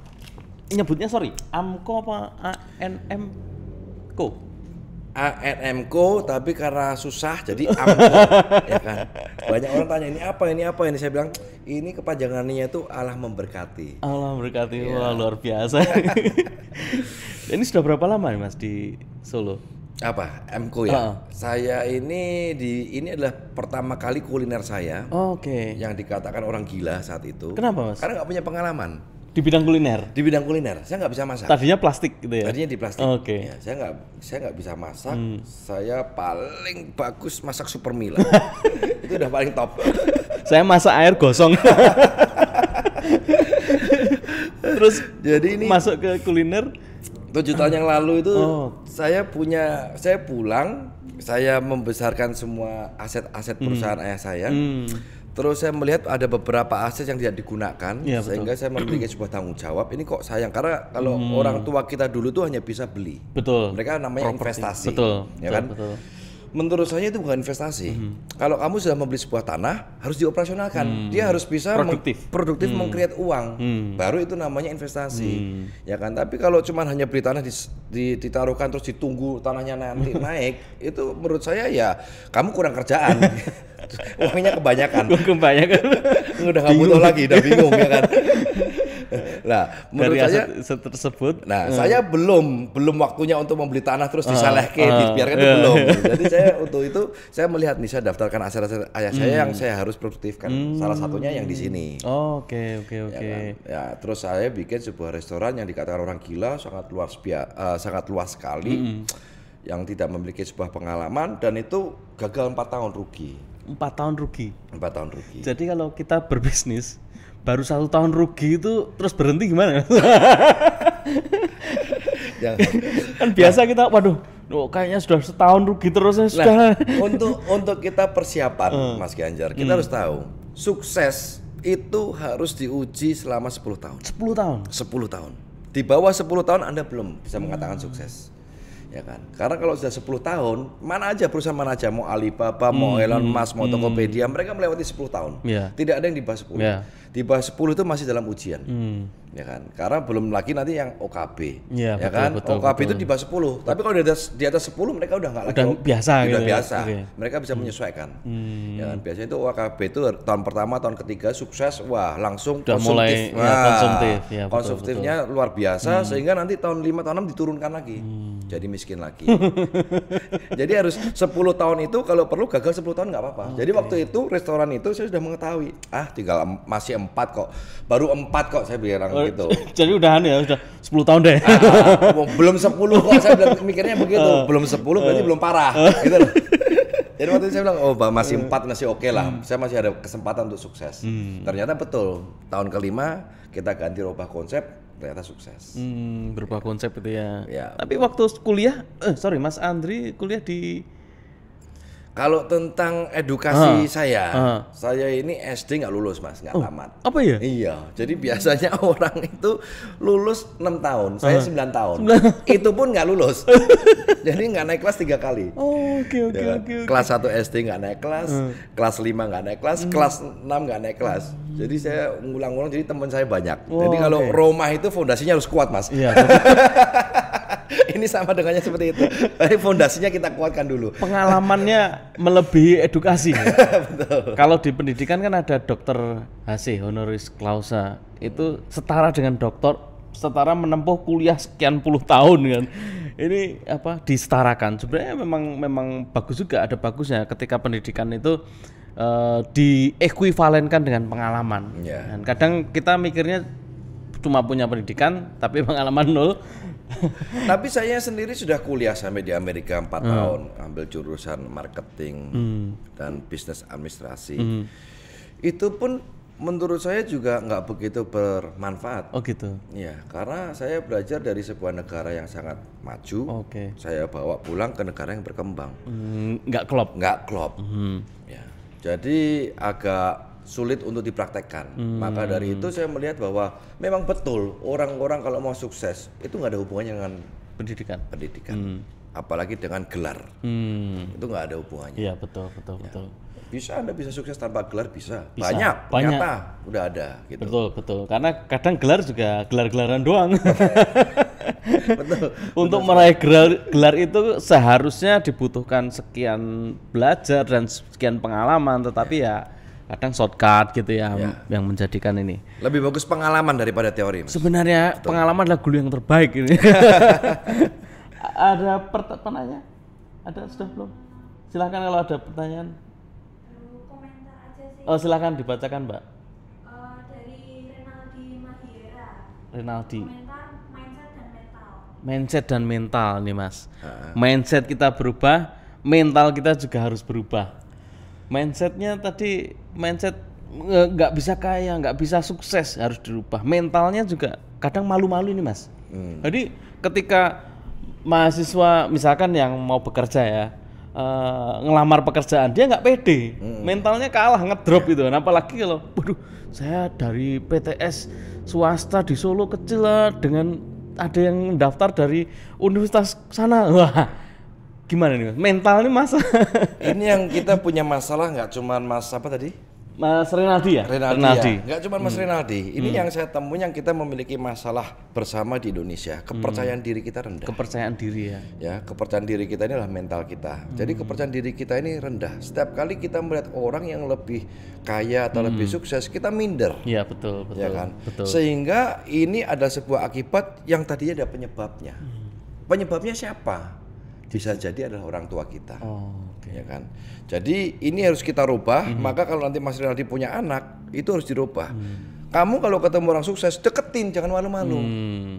Nyebutnya Amco apa ANMco? ANMco, tapi karena susah jadi Amco. Ya kan? Banyak orang tanya ini apa ini saya bilang ini kepanjangannya itu Allah memberkati. Allah memberkati. Wah, luar biasa. Ini sudah berapa lama nih Mas di Solo? Apa? Amco ya. Saya ini adalah pertama kali kuliner saya. Yang dikatakan orang gila saat itu. Kenapa Mas? Karena nggak punya pengalaman. Di bidang kuliner? Di bidang kuliner, saya nggak bisa masak. Tadinya plastik gitu ya? Tadinya di plastik. Ya, saya nggak bisa masak. Saya paling bagus masak super mie lah. Itu udah paling top. Saya masak air gosong. Terus jadi ini masuk ke kuliner 7 tahun yang lalu itu saya pulang, saya membesarkan semua aset-aset perusahaan ayah saya. Terus saya melihat ada beberapa aset yang tidak digunakan, sehingga saya memiliki sebuah tanggung jawab. Ini kok sayang, karena kalau orang tua kita dulu tuh hanya bisa beli. Betul. Mereka namanya investasi. Betul. Betul. Menurut saya itu bukan investasi. Kalau kamu sudah membeli sebuah tanah, harus dioperasionalkan. Dia harus bisa produktif meng-create uang. Baru itu namanya investasi. Ya kan? Tapi kalau cuma hanya beli tanah ditaruhkan terus ditunggu tanahnya nanti naik, itu menurut saya ya kamu kurang kerjaan. Uangnya kebanyakan. Udah nggak butuh lagi, udah bingung ya kan. Nah, menurut saya tersebut. Nah, saya belum waktunya untuk membeli tanah terus disalehke, dibiarkan itu belum. Jadi saya untuk itu saya melihat nih, saya daftarkan aset-aset ayah saya yang saya harus produktifkan. Salah satunya yang di sini. Oke. Ya, kan? Ya, terus saya bikin sebuah restoran yang dikatakan orang gila, sangat luas sekali. Yang tidak memiliki sebuah pengalaman, dan itu gagal 4 tahun rugi. 4 tahun rugi. Jadi kalau kita berbisnis baru 1 tahun rugi itu terus berhenti gimana? Kan biasa kita, waduh, kayaknya sudah setahun rugi terus ya sudah. Untuk kita persiapan, Mas Ganjar, kita harus tahu sukses itu harus diuji selama 10 tahun. 10 tahun. Di bawah 10 tahun Anda belum bisa mengatakan sukses. Ya kan? Karena kalau sudah 10 tahun, mana aja perusahaan mana aja, mau Alibaba, mau Elon Musk, mau Tokopedia, mereka melewati 10 tahun. Tidak ada yang di bawah 10. Di bawah 10 itu masih dalam ujian. Ya kan? Karena belum lagi nanti yang OKB. Ya kan? OKB itu di bawah 10. Tapi kalau di atas 10 mereka udah nggak lagi. Udah biasa gitu. Mereka bisa menyesuaikan. Ya kan? Biasanya itu OKB itu tahun pertama, tahun ketiga sukses, wah langsung udah konsumtif. Mulai konsumtif. Konsumtifnya luar biasa, sehingga nanti tahun 5, tahun 6 diturunkan lagi. jadi miskin lagi. Jadi harus 10 tahun itu kalau perlu gagal 10 tahun nggak apa-apa. Jadi waktu itu restoran itu saya sudah mengetahui, tinggal masih 4 kok, baru 4 kok saya bilang gitu. Jadi udahan ya, udah 10 tahun deh. Belum 10 kok, saya mikirnya begitu. Belum 10 berarti belum parah, gitu loh. Jadi waktu itu saya bilang, masih 4 masih oke lah, saya masih ada kesempatan untuk sukses. Ternyata betul, tahun kelima kita ganti rubah konsep, ternyata sukses. Berubah konsep itu ya. Ya. Tapi waktu kuliah, Mas Andri kuliah di... Kalau tentang edukasi saya ini SD nggak lulus Mas, nggak tamat. Apa ya? Iya, jadi biasanya orang itu lulus 6 tahun, saya 9 tahun. Itu pun nggak lulus. Jadi nggak naik kelas 3 kali. Oke. Kelas 1 SD nggak naik kelas, kelas 5 nggak naik kelas, kelas 6 nggak naik kelas. Jadi saya ngulang-ngulang, jadi teman saya banyak. Jadi kalau rumah itu fondasinya harus kuat Mas. Iya. Ini sama dengannya seperti itu. Tapi fondasinya kita kuatkan dulu. Pengalamannya melebihi edukasi. Betul. Kalau di pendidikan kan ada dokter HC honoris clausa, itu setara dengan doktor, setara menempuh kuliah sekian puluh tahun kan. Ini disetarakan. Sebenarnya memang bagus juga, ada bagusnya ketika pendidikan itu diekuivalenkan dengan pengalaman. Dan kadang kita mikirnya cuma punya pendidikan tapi pengalaman nol. Tapi saya sendiri sudah kuliah sampai di Amerika 4 tahun, ambil jurusan marketing dan bisnis administrasi. Itu pun menurut saya juga nggak begitu bermanfaat. Oh gitu. Ya, karena saya belajar dari sebuah negara yang sangat maju. Saya bawa pulang ke negara yang berkembang. Nggak klop. Ya, jadi agak sulit untuk dipraktekkan. Maka dari itu saya melihat bahwa memang betul orang-orang kalau mau sukses itu nggak ada hubungannya dengan pendidikan. Apalagi dengan gelar. Itu nggak ada hubungannya. Iya betul. Bisa Anda bisa sukses tanpa gelar bisa. Banyak. Ternyata udah ada gitu. Betul. Karena kadang gelar juga gelar-gelaran doang. Betul. Untuk meraih gelar itu seharusnya dibutuhkan sekian belajar dan sekian pengalaman, tetapi ya kadang shortcut gitu ya, yang menjadikan ini. Lebih bagus pengalaman daripada teori Mas. Sebenarnya pengalaman adalah guru yang terbaik ini. Ada pertanyaan? Ada sudah belum? Silahkan kalau ada pertanyaan. Komentar aja sih. Oh silakan dibacakan Mbak. Dari Renaldi Mahira. Renaldi. Komentar mindset dan mental. Mindset dan mental nih Mas. Mindset kita berubah, mental kita juga harus berubah. Mindsetnya tadi, mindset nggak bisa kaya, nggak bisa sukses, harus dirubah. Mentalnya juga kadang malu-malu ini Mas. Jadi ketika mahasiswa misalkan yang mau bekerja ya, ngelamar pekerjaan, dia nggak pede, mentalnya kalah, ngedrop gitu. Apalagi kalau, waduh, saya dari PTS swasta di Solo kecil lah, dengan ada yang daftar dari universitas sana, wah. Gimana nih Mas? Mental nih Mas? Ini yang kita punya masalah nggak cuma Mas apa tadi? Mas Renaldi ya? Renaldi. Nggak cuma Mas Renaldi. Ini yang saya temui yang kita memiliki masalah bersama di Indonesia. Kepercayaan diri kita rendah. Kepercayaan diri ya? Ya, kepercayaan diri kita ini adalah mental kita. Jadi kepercayaan diri kita ini rendah. Setiap kali kita melihat orang yang lebih kaya atau lebih sukses, kita minder. Iya betul. Ya kan? Betul. Sehingga ini ada sebuah akibat yang tadinya ada penyebabnya. Penyebabnya siapa? Bisa jadi adalah orang tua kita, ya kan. Jadi ini harus kita rubah. Maka kalau nanti Mas Renaldi punya anak, itu harus dirubah. Kamu kalau ketemu orang sukses, deketin, jangan malu-malu,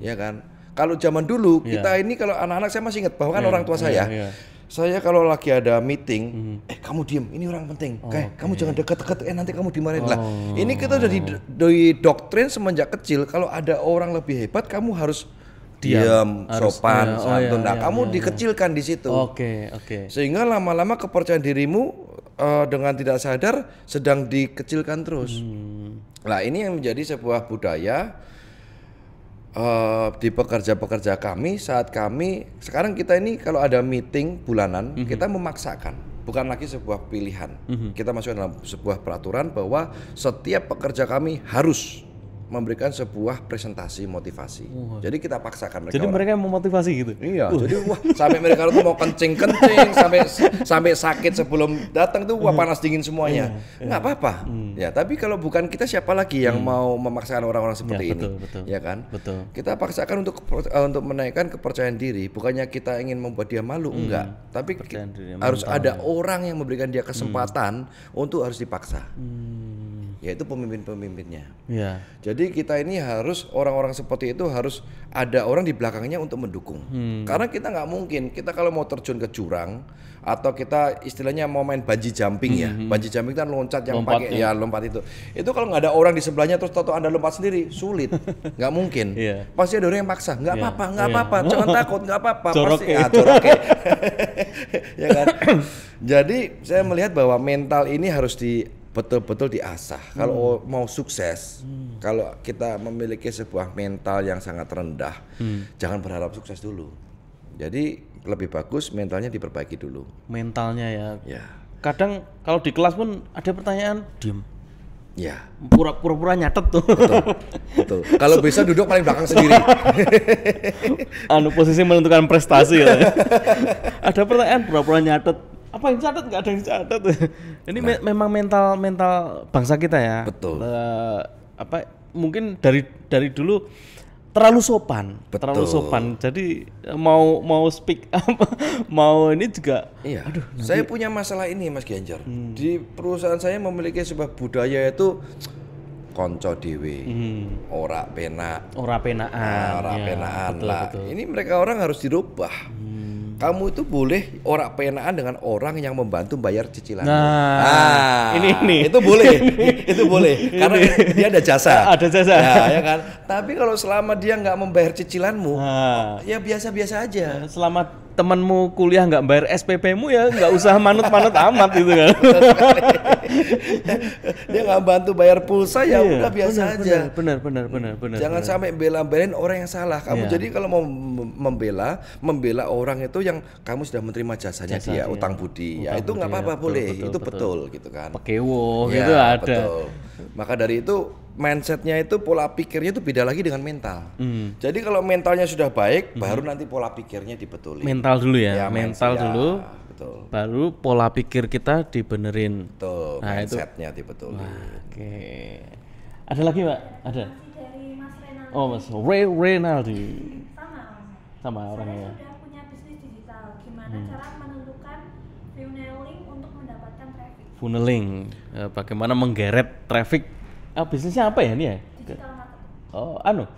ya kan. Kalau zaman dulu kita ini kalau anak-anak, saya masih ingat bahwa kan orang tua saya. Saya kalau lagi ada meeting, kamu diem, ini orang penting. Kamu jangan dekat-dekat, nanti kamu dimarahin lah. Ini kita udah didoktrin semenjak kecil. Kalau ada orang lebih hebat, kamu harus diam, sopan, santun. Kamu dikecilkan di situ. Oke. Sehingga lama-lama kepercayaan dirimu dengan tidak sadar sedang dikecilkan terus. Nah, ini yang menjadi sebuah budaya di pekerja-pekerja kami saat kami sekarang kita ini kalau ada meeting bulanan, kita memaksakan. Bukan lagi sebuah pilihan. Kita masuk dalam sebuah peraturan bahwa setiap pekerja kami harus memberikan sebuah presentasi motivasi. Jadi kita paksakan mereka. Jadi mereka yang memotivasi gitu. Iya, jadi wah sampai mereka itu mau kencing-kencing sampai sakit sebelum datang tuh wah panas dingin semuanya. Nggak apa-apa. Ya, tapi kalau bukan kita siapa lagi yang mau memaksakan orang-orang seperti ini? Betul. Ya kan? Betul. Kita paksakan untuk menaikkan kepercayaan diri, bukannya kita ingin membuat dia malu, enggak. Tapi harus ada orang yang memberikan dia kesempatan untuk harus dipaksa. Yaitu pemimpin-pemimpinnya. Ya. Jadi kita ini harus orang-orang seperti itu harus ada orang di belakangnya untuk mendukung. Karena kita nggak mungkin kita kalau mau terjun ke jurang atau kita istilahnya mau main bungee jumping ya. Bungee jumping kan loncat yang pakai ya lompat itu. Itu kalau nggak ada orang di sebelahnya terus tahu Anda lompat sendiri sulit. Nggak mungkin. Pasti ada orang yang maksa. Nggak apa-apa, jangan takut, nggak apa-apa. Pasti joroke. Ya kan. Jadi saya melihat bahwa mental ini harus betul-betul diasah. Kalau mau sukses, kalau kita memiliki sebuah mental yang sangat rendah, jangan berharap sukses dulu. Jadi lebih bagus mentalnya diperbaiki dulu. Mentalnya ya. Ya. Kadang kalau di kelas pun ada pertanyaan, diem. Ya. Pura-pura nyatet tuh. Betul. Kalau bisa duduk paling belakang sendiri. Posisi menentukan prestasi ya. Ada pertanyaan pura-pura nyatet. Apa yang catat? Nggak ada yang catat. Ini memang mental bangsa kita ya. Betul. Mungkin dari dulu terlalu sopan. Jadi mau speak mau ini juga. Iya. Saya punya masalah ini Mas Genjar. Di perusahaan saya memiliki sebuah budaya itu konco dewe, ora penaan. Betul. Ini mereka orang harus dirubah. Kamu itu boleh ora penaan dengan orang yang membantu bayar cicilan. Ini itu boleh, itu boleh karena dia ada jasa. Ya kan. Tapi kalau selama dia nggak membayar cicilanmu, ya biasa-biasa aja. Selama temanmu kuliah nggak bayar SPP-mu ya nggak usah manut-manut amat gitu kan. Dia nggak bantu bayar pulsa ya udah biasa aja. Benar. Jangan sampai bela-belain orang yang salah. Kamu jadi kalau mau membela orang itu yang kamu sudah menerima jasanya dia, utang budi. Ya itu nggak apa-apa boleh. Itu betul gitu kan. Pekewo gitu ada. Betul. Maka dari itu mindsetnya itu pola pikirnya itu beda lagi dengan mental. Jadi kalau mentalnya sudah baik, baru nanti pola pikirnya dibetulin. Mental dulu ya, mental dulu. Betul. Baru pola pikir kita dibenerin. Betul. Mindsetnya dibetulin. Oke. Ada lagi Mbak? Ada. Dari Mas Renaldi. Oh Mas Renaldi. Sama orangnya. Saya sudah punya bisnis digital. Gimana cara menentukan funneling untuk mendapatkan traffic? Funneling, bagaimana menggeret traffic? Bisnisnya apa ya ini ya? Digital marketing.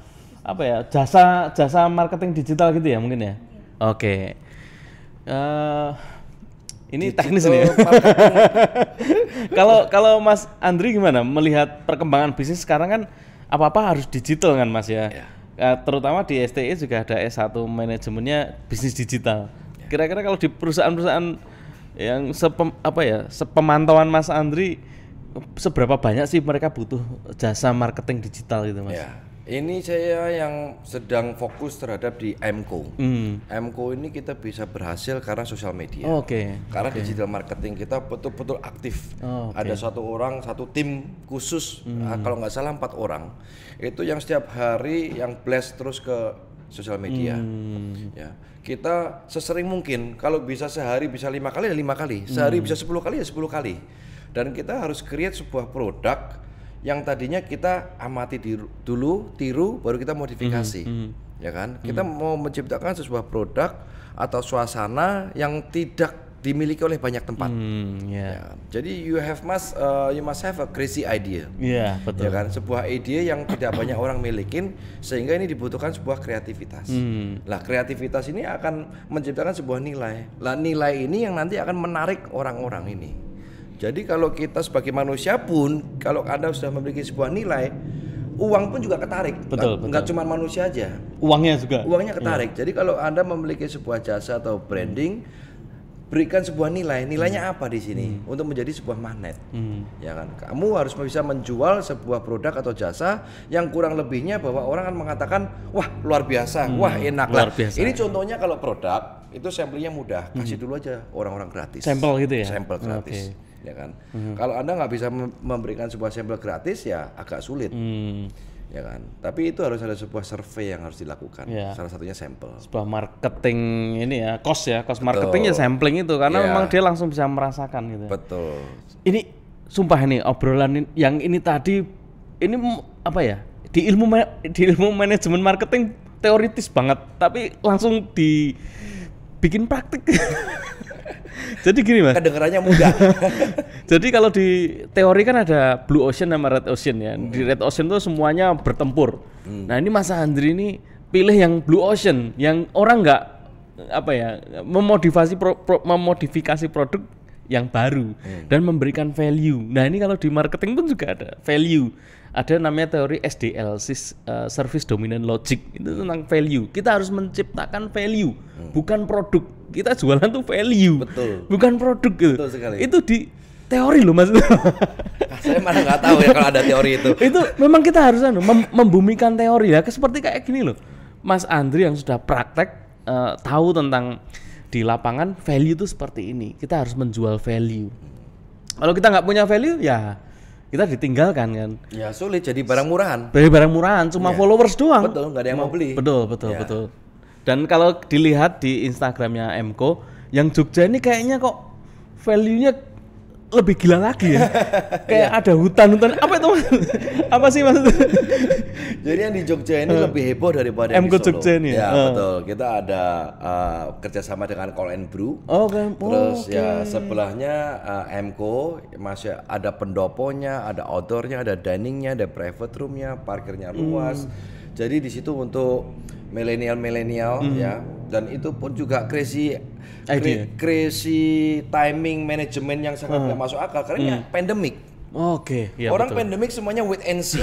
Apa ya? Jasa marketing digital gitu ya mungkin ya? Oke. Ini digital teknis nih. Kalau Mas Andri gimana melihat perkembangan bisnis sekarang kan apa-apa harus digital kan Mas ya? Terutama di STI juga ada S1 manajemennya bisnis digital. Kira-kira kalau di perusahaan-perusahaan yang sepemantauan Mas Andri, seberapa banyak sih mereka butuh jasa marketing digital gitu Mas? Ya, ini saya yang sedang fokus terhadap di MCO. MCO ini kita bisa berhasil karena sosial media. Karena digital marketing kita betul-betul aktif. Ada satu tim khusus, kalau nggak salah 4 orang. Itu yang setiap hari yang blast terus ke sosial media. Ya, kita sesering mungkin. Kalau bisa sehari bisa 5 kali ya 5 kali. Sehari bisa 10 kali ya 10 kali. Dan kita harus create sebuah produk yang tadinya kita amati dulu, tiru, baru kita modifikasi, ya kan? Kita mau menciptakan sebuah produk atau suasana yang tidak dimiliki oleh banyak tempat. Ya. Jadi you must have a crazy idea. Betul. Ya kan? Sebuah ide yang tidak banyak orang milikin, sehingga ini dibutuhkan sebuah kreativitas. Lah kreativitas ini akan menciptakan sebuah nilai. Lah nilai ini yang nanti akan menarik orang-orang ini. Jadi kalau kita sebagai manusia pun, kalau Anda sudah memiliki sebuah nilai, uang pun juga ketarik. Betul. Nggak cuma manusia aja. Uangnya ketarik. Jadi kalau Anda memiliki sebuah jasa atau branding, berikan sebuah nilainya apa di sini untuk menjadi sebuah magnet. Ya kan? Kamu harus bisa menjual sebuah produk atau jasa yang kurang lebihnya bahwa orang akan mengatakan, wah luar biasa, wah enak lah. Ini contohnya kalau produk itu sampelnya mudah, kasih dulu aja orang-orang gratis. Sampel gitu ya? Sampel gratis. Ya kan. Kalau Anda nggak bisa memberikan sebuah sampel gratis ya agak sulit. ya kan. Tapi itu harus ada sebuah survei yang harus dilakukan. Iya. Salah satunya sampel. Sebuah marketing ini ya, cost marketingnya sampling itu karena Iya. memang dia langsung bisa merasakan gitu. Betul. Ini sumpah ini obrolan yang ini tadi ini apa ya? Di ilmu manajemen marketing teoritis banget, tapi langsung dibikin praktik. Jadi gini Mas. Kedengarannya mudah. Jadi kalau di teori kan ada blue ocean sama red ocean ya. Di red ocean tuh semuanya bertempur. Nah ini Mas Andri ini pilih yang blue ocean, yang orang nggak apa ya memodifikasi produk yang baru dan memberikan value. Nah ini kalau di marketing pun juga ada value. Ada namanya teori SDL, Service Dominant Logic. Itu tentang value. Kita harus menciptakan value, bukan produk. Kita jualan tuh value, Betul. bukan produk gitu. Betul sekali. Itu di teori loh Mas. Saya malah nggak tahu ya kalau ada teori itu. Itu memang kita harus membumikan teori ya. Seperti kayak gini loh, Mas Andri yang sudah praktek tahu tentang di lapangan value itu seperti ini. Kita harus menjual value. Kalau kita nggak punya value ya kita ditinggalkan kan. Ya sulit jadi barang murahan. Beli barang murahan cuma followers doang. Betul, nggak ada yang mau beli. Betul. Ya. Dan kalau dilihat di Instagramnya Mko, yang Jogja ini kayaknya kok value-nya lebih gila lagi ya. Kayak ada hutan-hutan. Apa itu Mas? Apa sih maksudnya? Jadi yang di Jogja ini lebih heboh daripada yang Mko di Solo. Jogja ini ya? Ya betul. Kita ada kerjasama dengan Call and Brew. Oh kan. Terus ya sebelahnya Mko masih ada pendoponya, ada outdoornya, ada diningnya, ada private roomnya, parkirnya luas. Jadi di situ untuk milenial ya, dan itu pun juga crazy timing manajemen yang sangat nggak masuk akal karena pandemik. Oke, ya Orang betul. pandemik semuanya wait and see.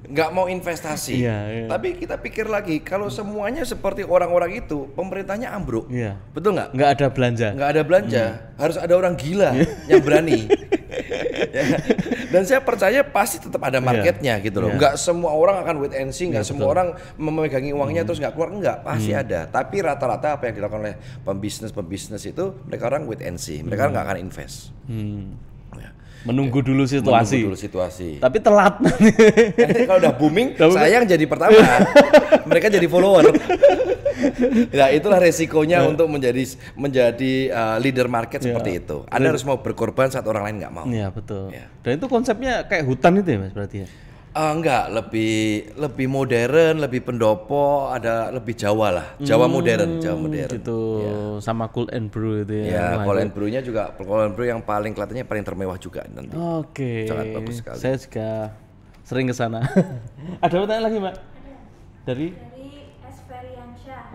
Nggak mau investasi. Iya. Tapi kita pikir lagi, kalau semuanya seperti orang-orang itu, pemerintahnya ambruk. Iya. Betul nggak? Nggak ada belanja. Nggak ada belanja, harus ada orang gila yang berani. Ya. Dan saya percaya pasti tetap ada marketnya gitu loh. Nggak semua orang akan wait and see, nggak semua orang memegangi uangnya terus nggak keluar, nggak, pasti ada. Tapi rata-rata apa yang dilakukan oleh pembisnis itu mereka orang wait and see, mereka nggak akan invest. Ya. Menunggu dulu situasi. Menunggu dulu situasi. Tapi telat. Nanti kalau udah booming, saya yang jadi pertama, mereka jadi follower. Nah itulah resikonya untuk menjadi leader market seperti itu. Anda harus mau berkorban saat orang lain nggak mau. Iya betul. Ya. Dan itu konsepnya kayak hutan itu ya Mas berarti ya? Enggak, lebih modern, lebih pendopo, ada lebih Jawa lah, Jawa modern. Gitu sama Cool and Brew itu ya. Ya, Wah, Call and Brew-nya juga, Call and Brew yang paling kelihatannya paling termewah juga nanti. Oke. Sangat bagus sekali. Saya juga sering ke sana. Ada pertanyaan lagi Mbak? Dari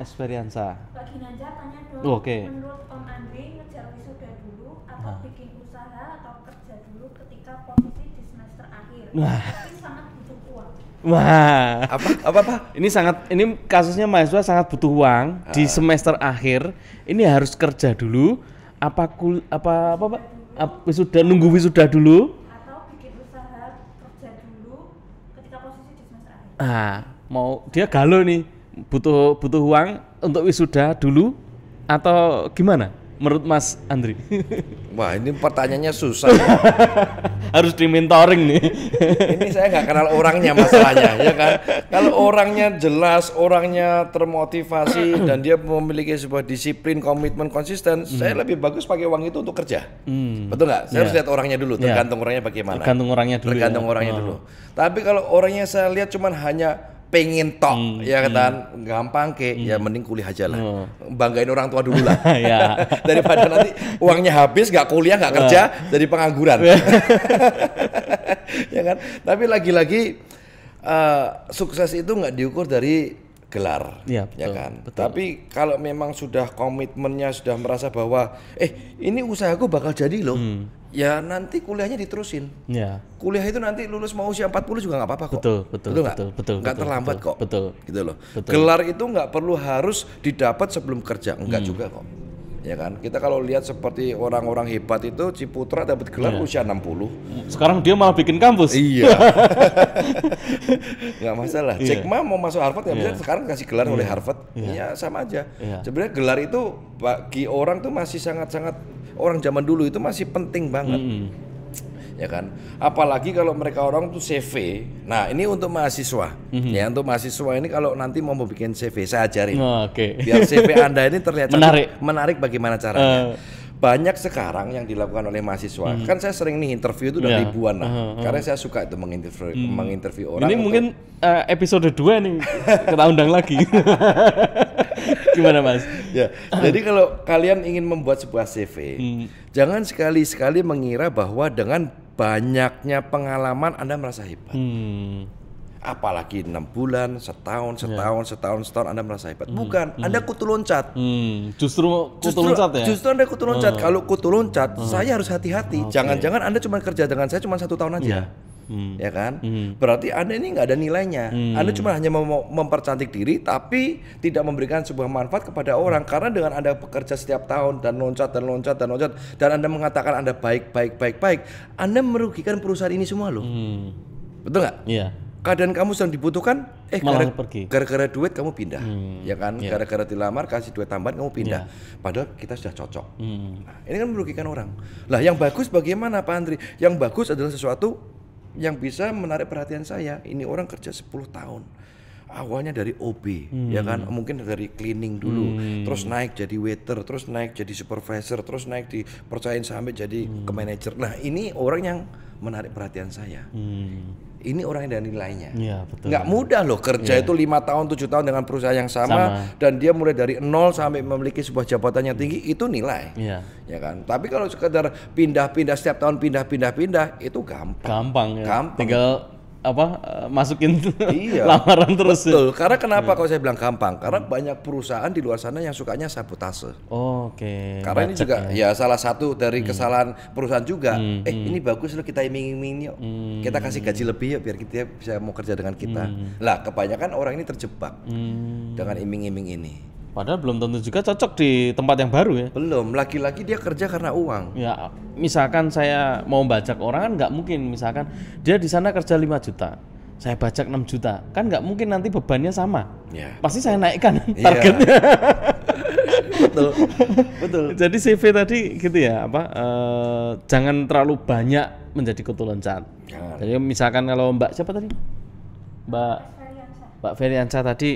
Esperiansa. Mbak Ginanjar tanya dong, Oke. menurut Om Andri ngejar wisuda dulu atau bikin usaha atau kerja dulu ketika posisi di semester akhir? Tapi sangat butuh uang. Wah. Apa? Ini kasusnya mahasiswa sangat butuh uang di semester akhir. Ini harus kerja dulu apa Pak? Nunggu wisuda dulu. Atau bikin usaha kerja dulu ketika posisi di semester akhir. Mau dia galau nih, butuh uang untuk wisuda dulu atau gimana menurut Mas Andri? Wah, ini pertanyaannya susah. Ya. Harus di-mentoring nih. Ini saya nggak kenal orangnya masalahnya, ya kan? Kalau orangnya jelas, orangnya termotivasi dan dia memiliki sebuah disiplin, komitmen, konsisten, saya lebih bagus pakai uang itu untuk kerja. Betul nggak? Saya harus lihat orangnya dulu, tergantung orangnya bagaimana. Tergantung orangnya dulu. Tapi kalau orangnya saya lihat cuman hanya pengen tok, ya kan, gampang ya mending kuliah aja lah, banggain orang tua dulu lah, Ya. daripada nanti uangnya habis nggak kuliah nggak kerja jadi pengangguran, ya kan. Tapi lagi-lagi sukses itu nggak diukur dari gelar, ya kan. Betul. Tapi kalau memang sudah komitmennya, sudah merasa bahwa ini usahaku bakal jadi loh, ya nanti kuliahnya diterusin. Ya. Kuliah itu nanti lulus mau usia 40 juga nggak apa-apa kok. Betul. Nggak terlambat kok. Betul. Gitu loh. Betul. Gelar itu nggak perlu harus didapat sebelum kerja, enggak juga kok. Ya kan? Kita kalau lihat seperti orang-orang hebat itu Ciputra dapat gelar usia 60. Sekarang dia malah bikin kampus. Iya. Nggak masalah. Jack Ma mau masuk Harvard nggak bisa, sekarang kasih gelar oleh Harvard. Iya, sama aja. Sebenarnya gelar itu bagi orang tuh masih sangat-sangat, orang zaman dulu itu masih penting banget. ya kan. Apalagi kalau mereka orang tuh CV. Nah ini untuk mahasiswa, ya untuk mahasiswa ini kalau nanti mau bikin CV saya ajarin. Oke. Biar CV Anda ini terlihat Menarik bagaimana caranya. Banyak sekarang yang dilakukan oleh mahasiswa. Kan saya sering nih interview itu udah ribuan lah. Karena saya suka itu menginterview orang. Ini mungkin episode 2 nih kita undang lagi. Gimana Mas? Ya, jadi kalau kalian ingin membuat sebuah CV, jangan sekali-sekali mengira bahwa dengan banyaknya pengalaman Anda merasa hebat. Apalagi 6 bulan, setahun Anda merasa hebat. Bukan, Anda kutu loncat. Justru kutu loncat ya? Justru Anda kutu loncat. Kalau kutu loncat, saya harus hati-hati. Jangan-jangan Anda cuma kerja dengan saya cuma 1 tahun aja. Ya kan? Berarti Anda ini nggak ada nilainya. Anda cuma hanya mau mempercantik diri, tapi tidak memberikan sebuah manfaat kepada orang. Karena dengan Anda bekerja setiap tahun dan loncat, dan Anda mengatakan Anda baik, Anda merugikan perusahaan ini semua loh. Betul nggak? Iya. Keadaan kamu sedang dibutuhkan, malah pergi. Gara-gara duit kamu pindah, ya kan? Gara-gara dilamar kasih duit tambahan kamu pindah. Padahal kita sudah cocok. Nah, ini kan merugikan orang. Lah, yang bagus bagaimana Pak Andri? Yang bagus adalah sesuatu yang bisa menarik perhatian saya. Ini orang kerja 10 tahun. Awalnya dari OB, ya kan? Mungkin dari cleaning dulu, terus naik jadi waiter, terus naik jadi supervisor, terus naik dipercayain sampai jadi ke manajer. Nah, ini orang yang menarik perhatian saya. Ini orang yang ada nilainya. Iya, betul. Nggak mudah loh kerja itu 5 tahun, 7 tahun dengan perusahaan yang sama. Dan dia mulai dari 0 sampai memiliki sebuah jabatan yang tinggi, itu nilai. Iya. Ya kan? Tapi kalau sekedar pindah-pindah setiap tahun pindah itu gampang. Gampang ya. Gampang. Tinggal masukin lamaran terus. Betul. Karena kenapa kalau saya bilang gampang? Karena banyak perusahaan di luar sana yang sukanya sabotase. Oke. Karena ini juga ya salah satu dari kesalahan perusahaan juga. Ini bagus loh, kita iming-iming yuk. Kita kasih gaji lebih yuk biar kita bisa mau kerja dengan kita. Lah, kebanyakan orang ini terjebak dengan iming-iming ini. Padahal belum tentu juga cocok di tempat yang baru ya. Belum, lagi-lagi dia kerja karena uang. Ya, misalkan saya mau bajak orang kan nggak mungkin. Misalkan dia di sana kerja 5 juta, saya bajak 6 juta, kan nggak mungkin nanti bebannya sama. Ya. Pasti saya naikkan targetnya. Betul. Jadi CV tadi gitu ya, jangan terlalu banyak menjadi kutu loncat. Jadi misalkan kalau Mbak siapa tadi? Mbak Feriansa tadi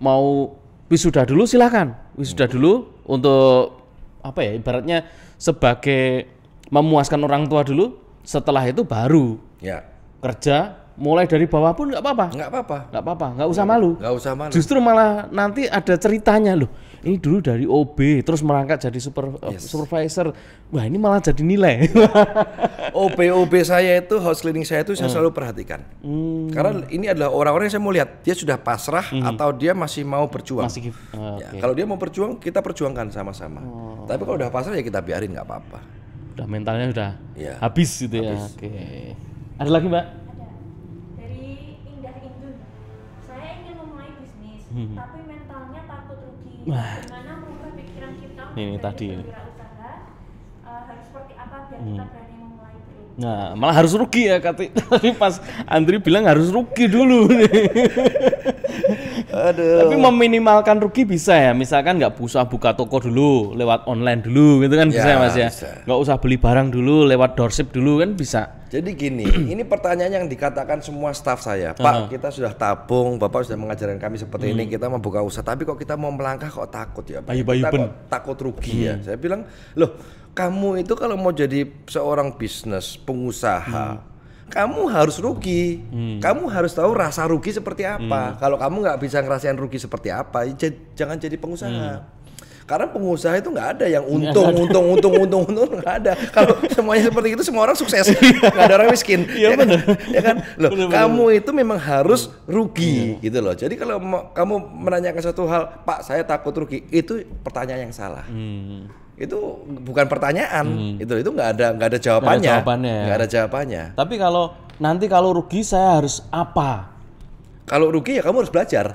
mau wisuda dulu, silakan wisuda dulu untuk ibaratnya sebagai memuaskan orang tua dulu. Setelah itu baru kerja mulai dari bawah pun nggak apa-apa, nggak usah malu. Justru malah nanti ada ceritanya loh, ini dulu dari OB terus merangkak jadi supervisor. Wah, ini malah jadi nilai. OB saya itu, house cleaning saya itu saya selalu perhatikan. Karena ini adalah orang-orang yang saya mau lihat dia sudah pasrah atau dia masih mau berjuang. Kalau dia mau berjuang, kita perjuangkan sama-sama. Tapi kalau udah pasrah ya kita biarin, nggak apa-apa. Udah mentalnya udah habis gitu ya. Oke. Ada lagi Mbak? Ada. Dari Indah Indun. Saya ingin memulai bisnis, tapi mentalnya takut rugi. Gimana merubah pikiran kita ini tadi berwirausaha? Harus seperti apa biar kita berani memulai dulu? Nah, malah harus rugi ya tadi pas Andri bilang harus rugi dulu. Aduh. Tapi meminimalkan rugi bisa ya, misalkan nggak usah buka toko dulu, lewat online dulu gitu kan, bisa ya Mas ya. Nggak usah beli barang dulu, lewat doorstep dulu kan bisa. Jadi gini, ini pertanyaan yang dikatakan semua staf saya, Pak, kita sudah tabung, Bapak sudah mengajarkan kami seperti ini, kita mau buka usaha, tapi kok kita mau melangkah kok takut ya, Pak? Kita kok takut rugi ya. Saya bilang, loh, kamu itu kalau mau jadi seorang bisnis pengusaha, kamu harus rugi. Kamu harus tahu rasa rugi seperti apa. Kalau kamu nggak bisa ngerasain rugi seperti apa, jangan jadi pengusaha. Karena pengusaha itu nggak ada yang untung, nggak ada. Kalau semuanya seperti itu, semua orang sukses, nggak ada orang miskin. Iya benar. Ya kan? Loh, kamu itu memang harus rugi, gitu loh. Jadi kalau kamu menanyakan satu hal, Pak, saya takut rugi, itu pertanyaan yang salah. Itu bukan pertanyaan, itu nggak ada jawabannya. Nggak ada jawabannya. Tapi kalau rugi saya harus apa? Kalau rugi ya kamu harus belajar.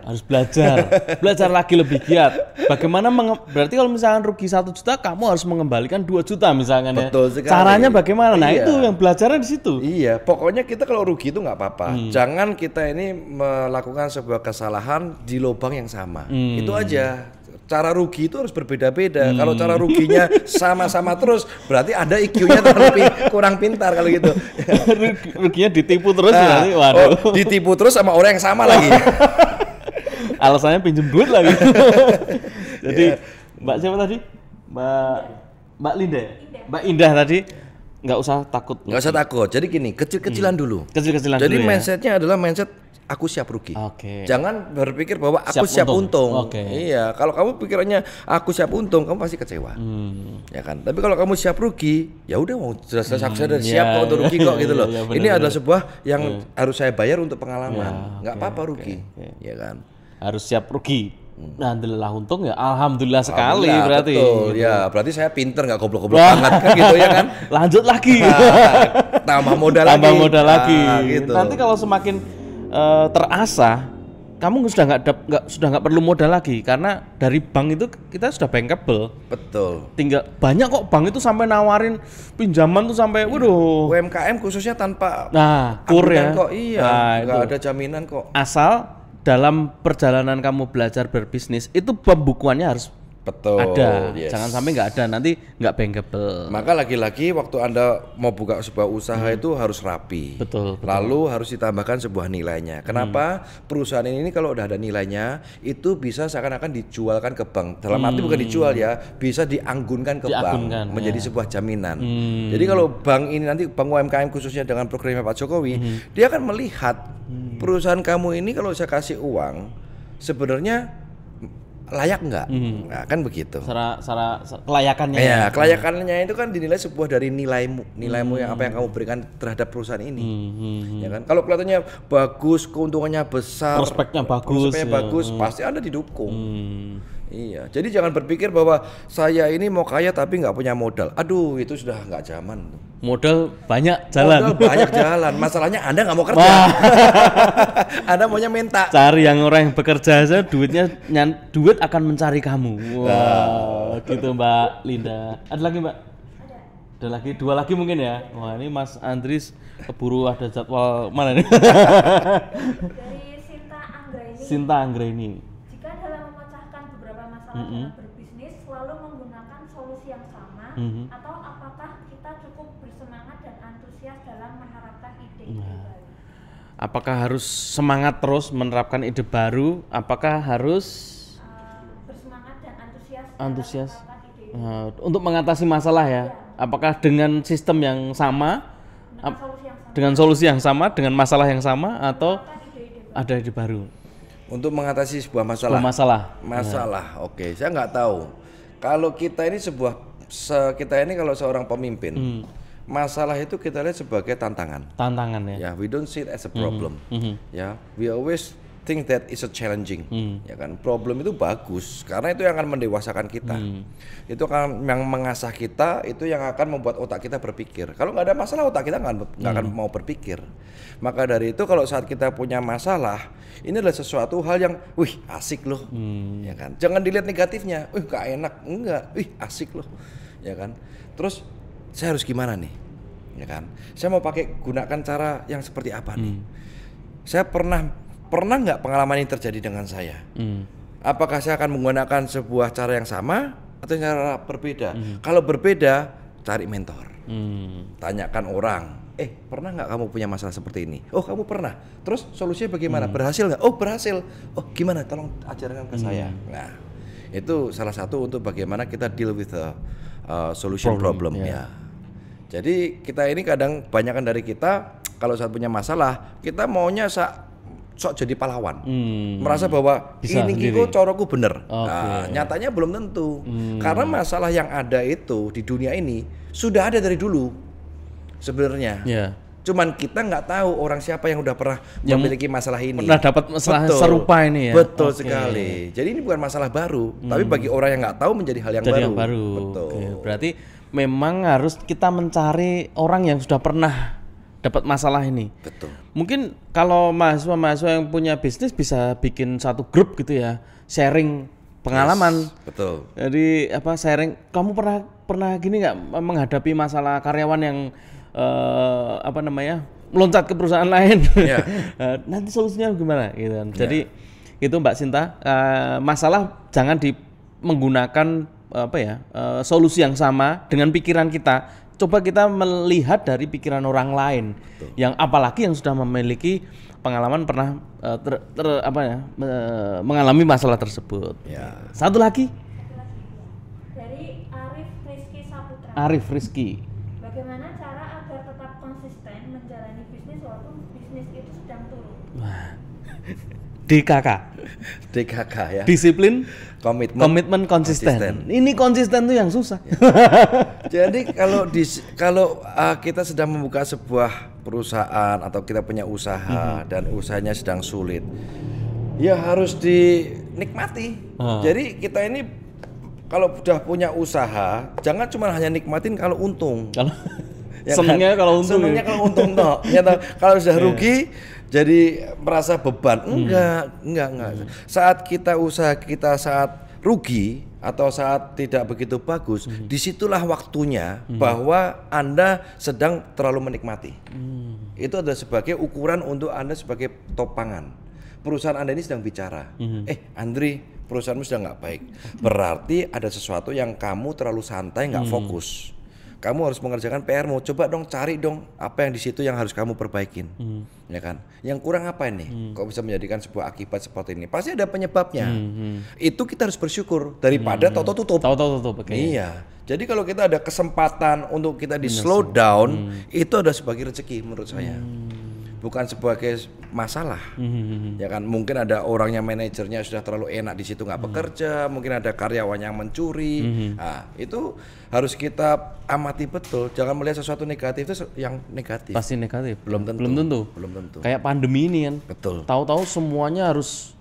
Belajar lagi lebih giat. Bagaimana berarti kalau misalkan rugi 1 juta, kamu harus mengembalikan 2 juta misalkan. Betul sekali. Caranya bagaimana? Nah, itu yang belajarnya di situ. Iya, pokoknya kita kalau rugi itu nggak apa-apa. Jangan kita ini melakukan sebuah kesalahan di lubang yang sama. Itu aja. cara rugi itu harus berbeda-beda. Kalau cara ruginya sama-sama terus, berarti Anda IQ-nya terlalu kurang pintar kalau gitu. Ruginya ditipu terus berarti, waduh. Ditipu terus sama orang yang sama lagi. Alasannya pinjem duit lagi. Jadi Mbak siapa tadi? Mbak Linda. Mbak Indah tadi nggak usah takut. Nggak usah takut. Jadi gini, kecil-kecilan dulu. Kecil-kecilan Jadi dulu ya. mindsetnya adalah mindset aku siap rugi. Oke. Jangan berpikir bahwa aku siap untung. Oke. Iya, kalau kamu pikirannya aku siap untung, kamu pasti kecewa. Ya kan? Tapi kalau kamu siap rugi, ya udah mau jelas-jelas aku sudah siap kok untuk rugi kok gitu loh. Iya, Ini adalah sebuah yang harus saya bayar untuk pengalaman. Nggak apa-apa rugi. Ya kan? Harus siap rugi. Nah, alhamdulillah untung ya, alhamdulillah sekali berarti. Betul, ya berarti saya pinter nggak goblok-goblok banget kan gitu ya kan. Lanjut lagi. Tambah modal lagi. Tambah modal lagi. Gitu. Nanti kalau semakin terasa, kamu sudah nggak perlu modal lagi karena dari bank itu kita sudah bankable. Betul. Tinggal banyak kok bank itu sampai nawarin pinjaman tuh sampai, waduh. UMKM khususnya tanpa Kur ya. kok, iya, Nah, nggak itu. ada jaminan kok. Asal dalam perjalanan kamu belajar berbisnis itu pembukuannya harus Betul. ada. Yes. Jangan sampai nggak ada, nanti nggak bankable. Maka lagi-lagi waktu Anda mau buka sebuah usaha itu harus rapi. Betul. Lalu harus ditambahkan sebuah nilainya. Kenapa? Perusahaan ini kalau udah ada nilainya itu bisa seakan-akan dijualkan ke bank. Dalam arti bukan dijual ya, bisa dianggunkan ke bank menjadi sebuah jaminan. Jadi kalau bank ini nanti bank UMKM khususnya dengan programnya Pak Jokowi, dia akan melihat perusahaan kamu ini kalau saya kasih uang sebenarnya layak nggak? Nah, kan begitu. Secara kelayakannya. Ya, kelayakannya itu kan dinilai sebuah dari nilaimu yang apa yang kamu berikan terhadap perusahaan ini. Ya kan? Kalau kelihatannya bagus, keuntungannya besar, prospeknya bagus, pasti Anda didukung. Iya, jadi jangan berpikir bahwa saya ini mau kaya tapi nggak punya modal. Aduh, itu sudah nggak zaman. Modal banyak jalan. Modal banyak jalan. Masalahnya Anda nggak mau kerja. Anda maunya minta. Cari yang orang yang bekerja aja, duit akan mencari kamu. Wah, gitu Mbak Linda. Ada lagi Mbak? Ada lagi, 2 lagi mungkin ya. Wah, ini Mas Andris keburu ada jadwal mana nih? Dari Sinta Anggraini. Jika dalam memecahkan beberapa masalah dalam berbisnis selalu menggunakan solusi yang sama, atau apakah kita cukup bersemangat dan antusias dalam menerapkan ide-ide baru? Apakah harus semangat terus menerapkan ide baru? Apakah harus bersemangat dan antusias untuk mengatasi masalah ya? Apakah dengan sistem yang sama, dengan solusi yang sama, dengan masalah yang sama, atau ada ide baru? Untuk mengatasi sebuah masalah. Oke, saya nggak tahu. Kalau kita ini kalau seorang pemimpin, masalah itu kita lihat sebagai tantangan. Tantangan ya. Ya, we don't see it as a problem. Ya, we always think that is a challenging. Ya kan, problem itu bagus karena itu yang akan mendewasakan kita. Itu akan yang mengasah kita, itu yang akan membuat otak kita berpikir. Kalau nggak ada masalah, otak kita nggak akan mau berpikir. Maka dari itu kalau saat kita punya masalah, ini adalah sesuatu hal yang, wih asik loh, ya kan. Jangan dilihat negatifnya, wih nggak enak, enggak, wih asik loh, ya kan. Terus saya harus gimana nih, ya kan. Saya mau gunakan cara yang seperti apa nih. Saya pernah nggak pengalaman ini terjadi dengan saya? Apakah saya akan menggunakan sebuah cara yang sama atau cara berbeda? Kalau berbeda, cari mentor, tanyakan orang. Pernah nggak kamu punya masalah seperti ini? Oh, kamu pernah. Terus solusinya bagaimana? Berhasil nggak? Oh, berhasil. Oh, gimana? Tolong ajarkan ke saya. Nah, itu salah satu untuk bagaimana kita deal with the solution problem ya. Jadi kita ini kadang kebanyakan dari kita kalau saat punya masalah, kita maunya sok jadi pahlawan, merasa bahwa ini kok coroku bener. Nah, nyatanya belum tentu, karena masalah yang ada itu di dunia ini sudah ada dari dulu sebenarnya. Cuman kita nggak tahu orang siapa yang udah pernah memiliki masalah ini. Pernah dapat masalah serupa ini ya. Betul sekali. Jadi ini bukan masalah baru, tapi bagi orang yang nggak tahu menjadi hal yang baru. Betul. Berarti memang harus kita mencari orang yang sudah pernah dapat masalah ini. Betul. Mungkin kalau mahasiswa yang punya bisnis bisa bikin satu grup gitu ya, sharing pengalaman. Betul. Jadi sharing, kamu pernah gini nggak menghadapi masalah karyawan yang meloncat ke perusahaan lain? Nanti solusinya gimana gitu kan. Jadi itu Mbak Sinta, masalah jangan menggunakan solusi yang sama dengan pikiran kita. Coba kita melihat dari pikiran orang lain. Betul. Yang apalagi yang sudah memiliki pengalaman pernah mengalami masalah tersebut. Ya. Satu lagi dari Arif Rizky Saputra. Arif Rizky. Bagaimana cara agar tetap konsisten menjalani bisnis walaupun bisnis itu sedang turun? DKK ya. Disiplin, komitmen konsisten. Ini konsisten tuh yang susah. Ya. Jadi kalau kita sedang membuka sebuah perusahaan atau kita punya usaha dan usahanya sedang sulit, ya harus dinikmati. Jadi kita ini kalau sudah punya usaha, jangan cuma hanya nikmatin kalau untung. Kalau ya senengnya kan? kalau untung. Senengnya kalau untung toh. Kalau sudah rugi jadi merasa beban. Enggak. Saat kita usaha kita saat rugi atau saat tidak begitu bagus, disitulah waktunya bahwa Anda sedang terlalu menikmati. Itu adalah sebagai ukuran untuk Anda sebagai topangan. Perusahaan Anda ini sedang bicara, Andri, perusahaanmu sedang nggak baik. Berarti ada sesuatu yang kamu terlalu santai, nggak fokus. Kamu harus mengerjakan PR-mu. Coba dong cari dong apa yang di situ yang harus kamu perbaikin, ya kan? Yang kurang apa ini? Kok bisa menjadikan sebuah akibat seperti ini? Pasti ada penyebabnya. Itu kita harus bersyukur daripada toto tutup. Okay. Iya. Jadi kalau kita ada kesempatan untuk kita di slow down, itu ada sebagai rezeki menurut saya. Bukan sebagai masalah, ya kan? Mungkin ada orangnya manajernya sudah terlalu enak di situ nggak bekerja, mungkin ada karyawan yang mencuri. Nah, itu harus kita amati betul. Jangan melihat sesuatu negatif itu yang negatif. Pasti negatif. Belum tentu. Kayak pandemi ini kan. Betul. Tahu-tahu semuanya harus.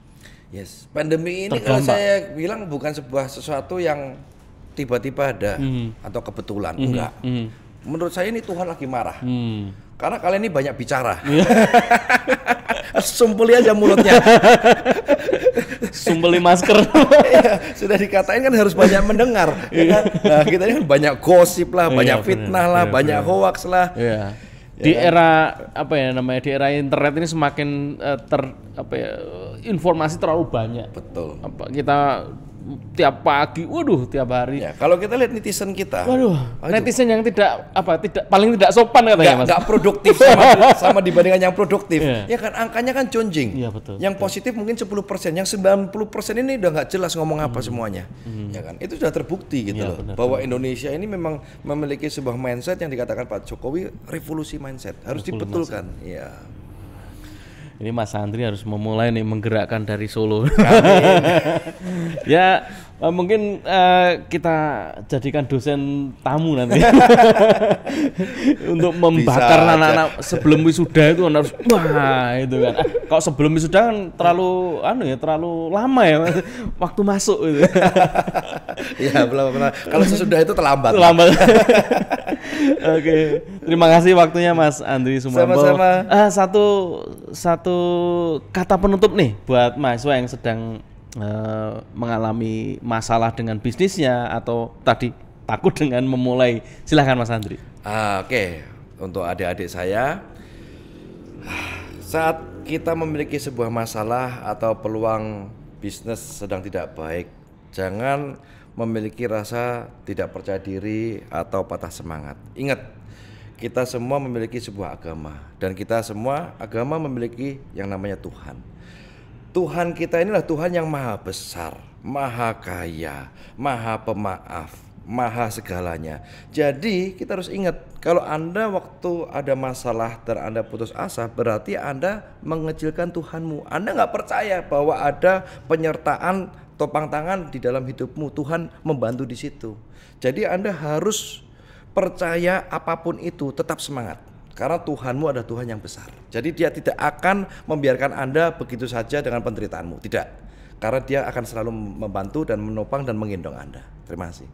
Yes. Pandemi ini kalau saya bilang bukan sebuah sesuatu yang tiba-tiba ada atau kebetulan, enggak. Menurut saya ini Tuhan lagi marah. Karena kalian ini banyak bicara. Sumpeli aja mulutnya. Sumpeli masker. Sudah dikatain kan harus banyak mendengar. Ya kan? Nah, kita ini kan banyak gosip lah, banyak fitnah lah, banyak hoax lah. Di era di era internet ini semakin informasi terlalu banyak. Betul. Kita tiap pagi, tiap hari. Ya, kalau kita lihat netizen kita, netizen yang paling tidak sopan katanya, Mas. Nggak produktif sama dibandingkan yang produktif. Ya kan angkanya kan jonjing. Iya, betul. Yang positif mungkin 10%, yang 90% ini udah nggak jelas ngomong apa semuanya. Ya kan? Itu sudah terbukti gitu loh. Bahwa Indonesia ini memang memiliki sebuah mindset yang dikatakan Pak Jokowi revolusi mindset. Harus dibetulkan. Iya. Ini Mas Andri harus memulai nih menggerakkan dari Solo. Ya mungkin kita jadikan dosen tamu nanti untuk membakar anak-anak sebelum wisuda itu harus itu kan. Kalau sebelum wisuda kan terlalu lama ya waktu masuk itu. Ya belum. Kalau sesudah itu terlambat. Oke, terima kasih waktunya Mas Andri Sumambo. Sama-sama. Satu kata penutup nih buat mahasiswa yang sedang mengalami masalah dengan bisnisnya atau tadi takut dengan memulai. Silahkan Mas Andri. Oke. Untuk adik-adik saya, saat kita memiliki sebuah masalah atau peluang bisnis sedang tidak baik, jangan memiliki rasa tidak percaya diri atau patah semangat. Ingat, kita semua memiliki sebuah agama dan kita semua agama memiliki yang namanya Tuhan. Tuhan kita inilah Tuhan yang maha besar, maha kaya, maha pemaaf, maha segalanya. Jadi kita harus ingat, kalau Anda waktu ada masalah dan Anda putus asa, berarti Anda mengecilkan Tuhanmu. Anda nggak percaya bahwa ada penyertaan topang tangan di dalam hidupmu, Tuhan membantu di situ. Jadi Anda harus percaya apapun itu, tetap semangat. Karena Tuhanmu adalah Tuhan yang besar. Jadi Dia tidak akan membiarkan Anda begitu saja dengan penderitaanmu, tidak. Karena Dia akan selalu membantu dan menopang dan menggendong Anda. Terima kasih.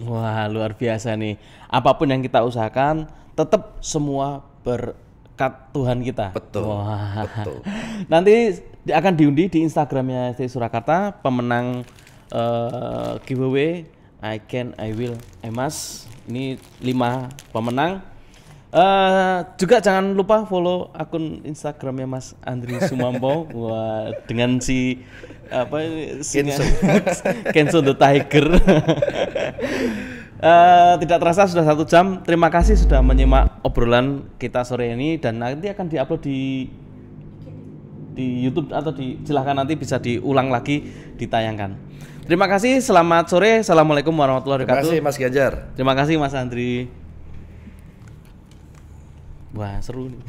Wah, luar biasa nih. Apapun yang kita usahakan, tetap semua berkat Tuhan kita. Betul. Wah. Betul. Nanti akan diundi di Instagramnya STI Surakarta pemenang giveaway I Can, I Will, I Must. Ini 5 pemenang. Juga jangan lupa follow akun Instagramnya Mas Andri Sumampo. Wah, dengan si apa Kenzo the Tiger. Tidak terasa sudah 1 jam. Terima kasih sudah menyimak obrolan kita sore ini dan nanti akan diupload di YouTube atau silahkan nanti bisa diulang lagi ditayangkan. Terima kasih, selamat sore. Assalamualaikum warahmatullahi wabarakatuh. Terima kasih Mas Ganjar. Terima kasih Mas Andri. Wah, seru nih.